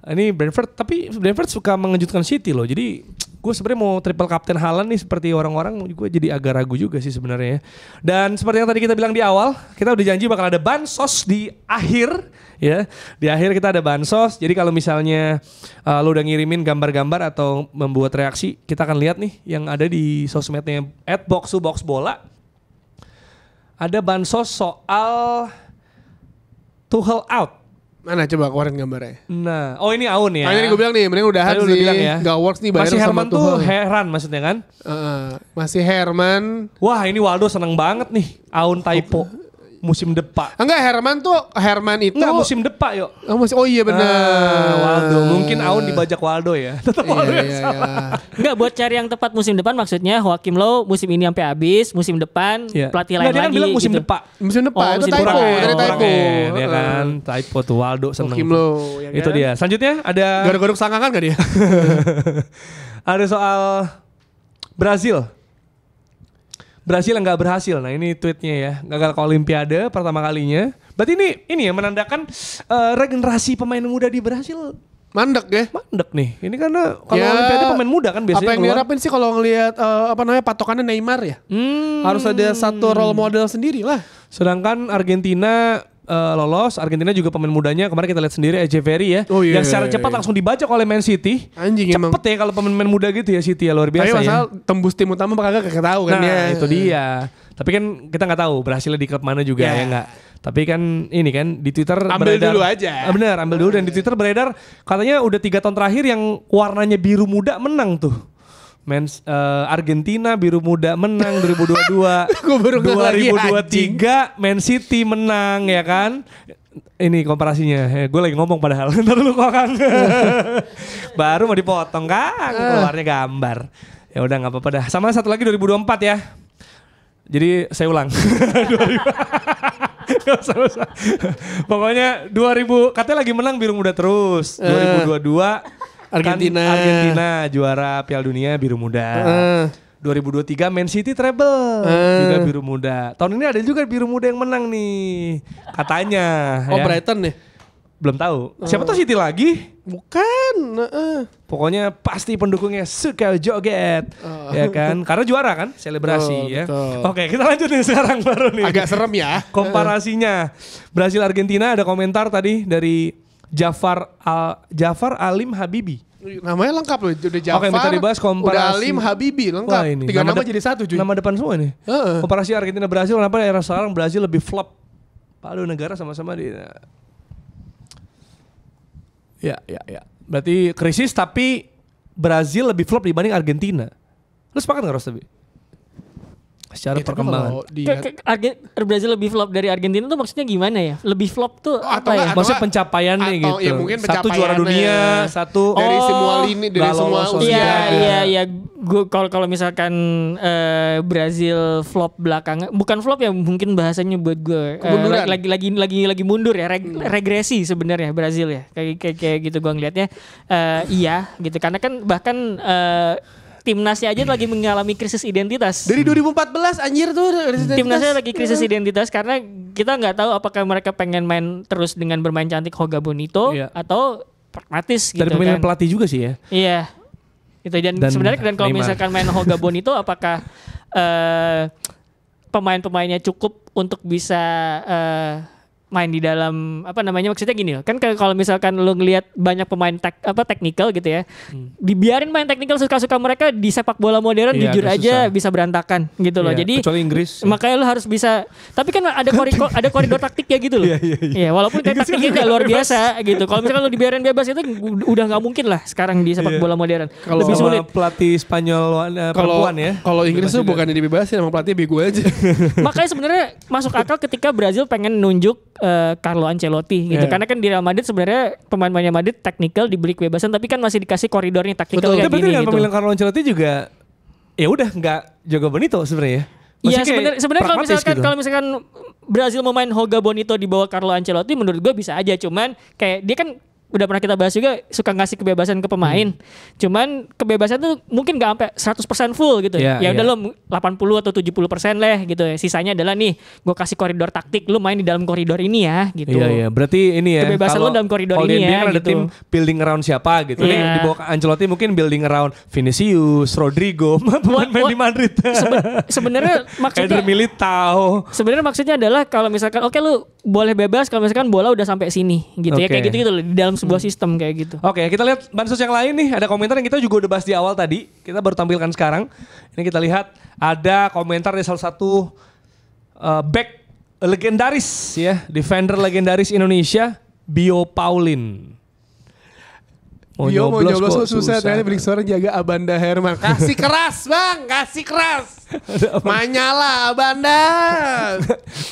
Ini Brentford, tapi Brentford suka mengejutkan City loh. Jadi gue sebenarnya mau triple captain Haaland nih seperti orang-orang, gue jadi agak ragu juga sih sebenarnya. Dan seperti yang tadi kita bilang di awal, kita udah janji bakal ada bansos di akhir ya. Di akhir kita ada bansos. Jadi kalau misalnya lo udah ngirimin gambar-gambar atau membuat reaksi, kita akan lihat nih yang ada di sosmednya @box2boxbola. Ada bansos soal Tuchel out. Mana coba keluarin gambarnya. Nah, oh ini Aun ya. Makanya gue bilang nih, mending udahan Tadi sih. udah bilang ya. Gak works nih bayar Masih sama Herman tuh Tuchel. heran maksudnya kan? Masih Herman. Wah ini Waldo seneng banget nih. Aun typo. Musim depan. Enggak, Herman itu. Enggak musim depan yuk. Oh iya benar. Waldo. Mungkin Aun dibajak Waldo ya. Tetap Waldo yang Iya. salah. Enggak, buat cari yang tepat musim depan maksudnya Joachim Low musim ini sampai habis, musim depan Iya. pelatih Nggak, lain dia kan lagi bilang musim gitu. depan. Musim depan Oh, itu musim typo, depan. dari typo. Ya kan, typo tuh Waldo seneng. Joachim Low, ya Itu kan? dia. Selanjutnya ada Garuk-garuk sangkangan gak dia? ada soal Brazil. Brazil yang nggak berhasil. Nah ini tweetnya ya, gagal ke Olimpiade pertama kalinya. Berarti ini ya menandakan regenerasi pemain muda di Brazil Mandek ya. mandek nih. Ini karena kalau Ya, Olimpiade pemain muda kan biasanya apa yang keluar. diharapin sih kalau ngelihat patokannya Neymar ya? Harus ada satu role model sendiri lah. Sedangkan Argentina lolos. Argentina juga pemain mudanya kemarin kita lihat sendiri Echeverri ya. Oh, iya, yang secara iya, cepat iya. langsung dibajak oleh Man City. Anjing emang. Cepet ya kalau pemain muda gitu ya City ya, luar Tapi biasa ya. masalah tembus tim utama kagak tahu kan Nah ya. itu dia. Tapi kan kita nggak tahu berhasilnya di klub mana juga Ya. ya nggak. Tapi kan ini kan di Twitter Ambil beredar. dulu aja. Bener, ambil dulu dan di Twitter beredar katanya udah 3 tahun terakhir yang warnanya biru muda menang tuh. Argentina biru muda menang 2022. Gua baru ngeh lagi, 2023 Man City menang ya kan. Ini komparasinya. Gue lagi ngomong padahal. Ntar dulu kok Kang. Baru mau dipotong Kang. Keluarnya gambar. Ya udah nggak apa-apa dah. Sama satu lagi 2024 ya. Jadi saya ulang. 2000. Gak usah. Pokoknya 2000 katanya lagi menang biru muda terus. 2022 Argentina. Kan Argentina juara Piala Dunia biru muda. 2023 Man City treble juga biru muda. Tahun ini ada juga biru muda yang menang nih. Katanya. Oh ya. Brighton nih. Belum tahu. Siapa tahu City lagi? Bukan. Pokoknya pasti pendukungnya suka joget. Ya kan? Karena juara kan? Selebrasi ya. Betul. Oke, kita lanjut nih sekarang baru nih. Agak serem ya. Komparasinya. Brazil Argentina ada komentar tadi dari Jafar Alim Habibi. Namanya lengkap loh. Udah Jafar. Oke, minta dibahas komparasi. Udah Alim Habibi lengkap. Wah, ini. 3 nama jadi 1 cuy. Nama depan semua nih. Komparasi Argentina Brazil, kenapa era sekarang Brazil lebih flop? Palu negara sama-sama di. Ya. Berarti krisis tapi Brazil lebih flop dibanding Argentina. Lu sepakat nggak Ros tapi? Secara perkembangan. Brazil lebih flop dari Argentina tuh maksudnya gimana ya? Lebih flop tuh Atau apa ya? Maksudnya pencapaiannya gitu. Ya mungkin satu juara dunia, satu dari semua lini, dari semua usia. Iya. Gue kalau misalkan Brazil flop belakangan, bukan flop ya mungkin bahasanya buat gue. Lagi mundur ya, regresi sebenarnya Brazil ya. Kayak gitu gue ngelihatnya. Iya gitu karena kan bahkan timnasnya aja lagi mengalami krisis identitas. Dari 2014 anjir tuh. Timnasnya lagi krisis identitas karena kita nggak tahu apakah mereka pengen main terus dengan bermain cantik Hoga Bonito atau pragmatis gitu dari pemilihan kan. pelatih juga sih ya. Iya. Itu dan sebenarnya kalau misalkan main Hoga Bonito apakah pemain-pemainnya cukup untuk bisa main di dalam maksudnya gini loh kan kalau misalkan lu ngelihat banyak pemain teknikal gitu ya dibiarin main teknikal suka-suka mereka di sepak bola modern jujur aja susah. Bisa berantakan gitu loh jadi kecuali Inggris makanya lu harus bisa tapi kan ada koridor taktik ya gitu loh ya walaupun taktiknya nggak luar biasa gitu kalau misalkan lu dibiarin bebas itu udah nggak mungkin lah sekarang di sepak bola modern lebih sulit pelatih Spanyol perempuan ya kalau Inggris tuh bukan dibebasin sama pelatih bego aja makanya sebenarnya masuk akal ketika Brazil pengen nunjuk Carlo Ancelotti gitu karena kan di Real Madrid sebenarnya pemain-pemainnya Madrid teknikal diberi kebebasan tapi kan masih dikasih koridornya taktikal kayak gini gitu. Pemilihan Carlo Ancelotti juga ya udah nggak Joga Bonito sebenarnya. Iya sebenarnya kalau misalkan Brazil mau main Hoga Bonito di bawah Carlo Ancelotti menurut gue bisa aja cuman kayak dia kan udah pernah kita bahas juga suka ngasih kebebasan ke pemain. Cuman kebebasan tuh mungkin gak sampai 100% full gitu. Ya udah lo 80 atau 70% lah gitu ya. Sisanya adalah nih gue kasih koridor taktik lu main di dalam koridor ini ya gitu. Iya. Berarti ini ya. Kebebasan lu dalam koridor ini ya kan ada gitu. tim building around siapa gitu. Nih di bawah Ancelotti mungkin building around Vinicius, Rodrigo, pemain di Madrid. Sebenarnya maksudnya Eder Militao. Sebenarnya maksudnya adalah kalau misalkan oke lu boleh bebas kalau misalkan bola udah sampai sini gitu ya kayak gitu loh di dalam sebuah sistem kayak gitu. Oke, kita lihat bansos yang lain nih. Ada komentar yang kita juga udah bahas di awal tadi. Kita baru tampilkan sekarang. Ini kita lihat ada komentar dari salah satu back legendaris ya, defender legendaris Indonesia, Bio Paulin. Bio mau nyoblos susah ternyata beli suara jaga Abanda Herman. Kasih keras bang, kasih keras. Manyala Abanda.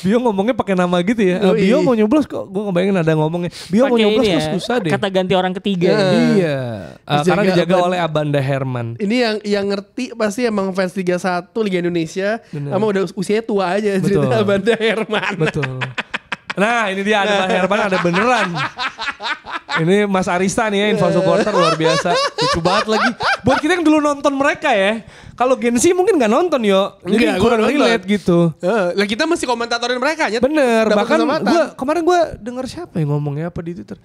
Bio ngomongnya pakai nama gitu ya. Bio mau nyoblos kok, gue ngebayangin ada ngomongnya. Bio mau nyoblos kok susah deh. Kata ganti orang ketiga. Iya. Karena dijaga oleh Abanda Herman. Ini yang ngerti pasti emang fans Liga 1 Liga Indonesia. Emang udah usianya tua aja cerita Abanda Herman. Betul. Nah ini dia ada Herman ada beneran. Ini Mas Arista nih ya info supporter luar biasa. Lucu banget lagi. Buat kita yang dulu nonton mereka ya. Kalau Gen Z mungkin gak nonton yo. Jadi kurang relate gitu. Lah kita masih komentatorin mereka aja. Bener. Bahkan kemarin gue denger siapa yang ngomongnya apa di Twitter.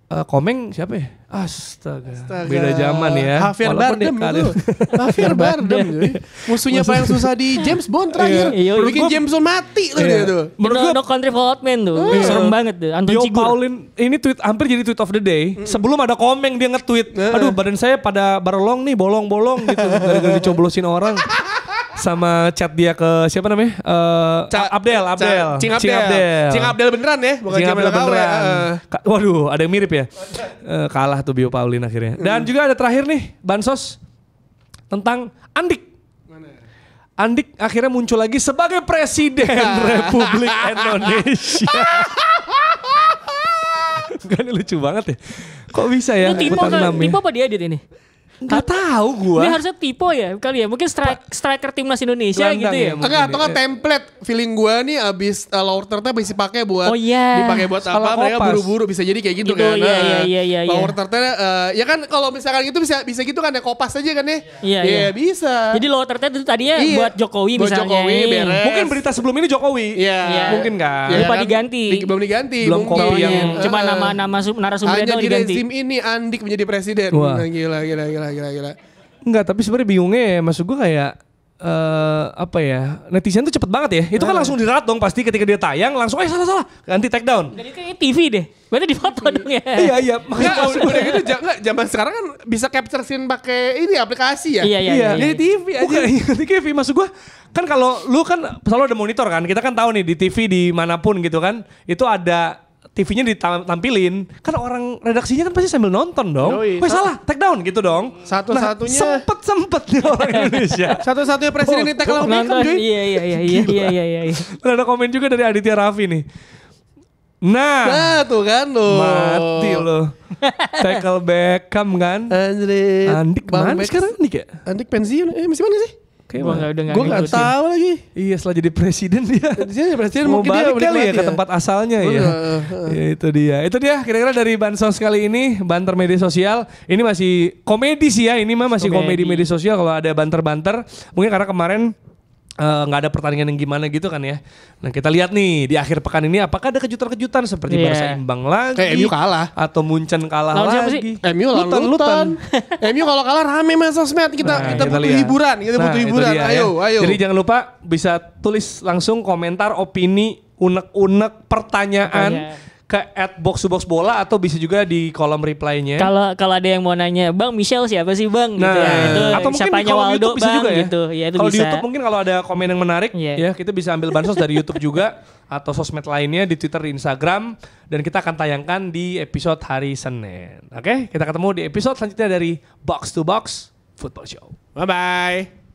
Komeng siapa ya? Astaga. Beda zaman ya. Javier Bardem itu. Javier Bardem. Musuhnya paling susah di James Bond terakhir. Bikin James Bond mati tuh dia tuh. Menurut gue No Country for Old Men tuh. Serem banget tuh. Anton Cigur. Paulin ini tweet hampir jadi tweet of the day. Sebelum ada Komeng dia nge-tweet. Aduh badan saya pada barelong nih bolong-bolong gitu. Gara-gara dicoblosin orang. sama chat dia ke siapa namanya? Abdel. Cing Abdel beneran ya, bukan Cing Abdel Abdel KW. beneran. Waduh, ada yang mirip ya. Kalah tuh Bio Paulin akhirnya. Dan juga ada terakhir nih, bansos tentang Andik. Andik akhirnya muncul lagi sebagai Presiden Republik Indonesia. Kan lucu banget ya. Kok bisa ya? Itu tipe apa dia ini? Gak tahu gua. Ini harusnya tipe ya kali ya. Mungkin striker timnas Indonesia Gelandang gitu ya. ya, Atau kan template feeling gua nih abis lower third bisa pakai buat dipakai buat Skala apa mereka Kopas. buru-buru bisa jadi kayak gitu, Gitu, kan. iya. Lower third ya kan kalau misalkan gitu bisa gitu kan ya kopas aja kan ya. Iya. Bisa. Jadi lower third itu tadinya Iya. buat Jokowi Buat misalnya. Jokowi, beres. Mungkin berita sebelum ini Jokowi. Iya. Mungkin kan. Iya Lupa kan? diganti. Belum diganti. Belum mungkin. kopi yang- Cuma nama narasumbernya hanya doang di diganti. rezim ini Andik menjadi presiden. Wah. Gila. Enggak, tapi sebenarnya bingungnya ya, maksud gue kayak apa ya, netizen tuh cepet banget ya. Itu kan langsung dirat dong pasti ketika dia tayang langsung salah ganti take down. Dan itu kayaknya TV deh. Berarti difoto dong ya. Iya, Enggak, udah gitu zaman sekarang kan bisa capture scene pakai ini aplikasi ya. Iya. Jadi TV aja. Bukan, di TV maksud gue kan kalau lu kan selalu ada monitor kan, kita kan tahu nih di TV dimanapun gitu kan, itu ada TV-nya ditampilin, kan orang redaksinya kan pasti sambil nonton dong. Yoi. Weh salah, take down gitu dong. Satu-satunya Sempet nih orang Indonesia. satu-satunya presiden di tackle sama Beckham, Nonton. cuy. Iya. Ada komen juga dari Aditya Raffi nih. Nah, Tuh kan lo. mati lo. Tackle Beckham kan. Andik mana sekarang Andik ya? Andik pensiun. Masih mana sih? Gua udah Gue nggak tahu lagi. Iya setelah jadi presiden dia. Di sini presiden Mau mungkin dia balik kali ya ke tempat asalnya ya. Ya, itu dia kira-kira dari bansos kali ini, banter media sosial. Ini masih komedi sih ya, ini mah masih komedi media sosial kalau ada banter-banter. Mungkin karena kemarin nggak ada pertandingan yang gimana gitu kan ya. Nah kita lihat nih di akhir pekan ini apakah ada kejutan-kejutan seperti Barca imbang lagi, MU kalah atau Munchen kalah Lawan siapa lagi. MU Luton. MU kalau kalah rame mas sosmed kita butuh lihat. hiburan, kita butuh itu hiburan. dia, Ayo. Jadi jangan lupa bisa tulis langsung komentar, opini, unek-unek, pertanyaan ke @box2box bola atau bisa juga di kolom reply-nya. Kalau ada yang mau nanya, Bang Michelle siapa sih Bang? Nah, gitu ya. Itu atau mungkin siapanya kalau Waldo YouTube bisa Bang juga ya. gitu. Ya itu Kalau di bisa. YouTube mungkin kalau ada komen yang menarik Iya. ya kita bisa ambil bansos dari YouTube juga atau sosmed lainnya di Twitter, di Instagram dan kita akan tayangkan di episode hari Senin. Oke, kita ketemu di episode selanjutnya dari Box to Box Football Show. Bye bye.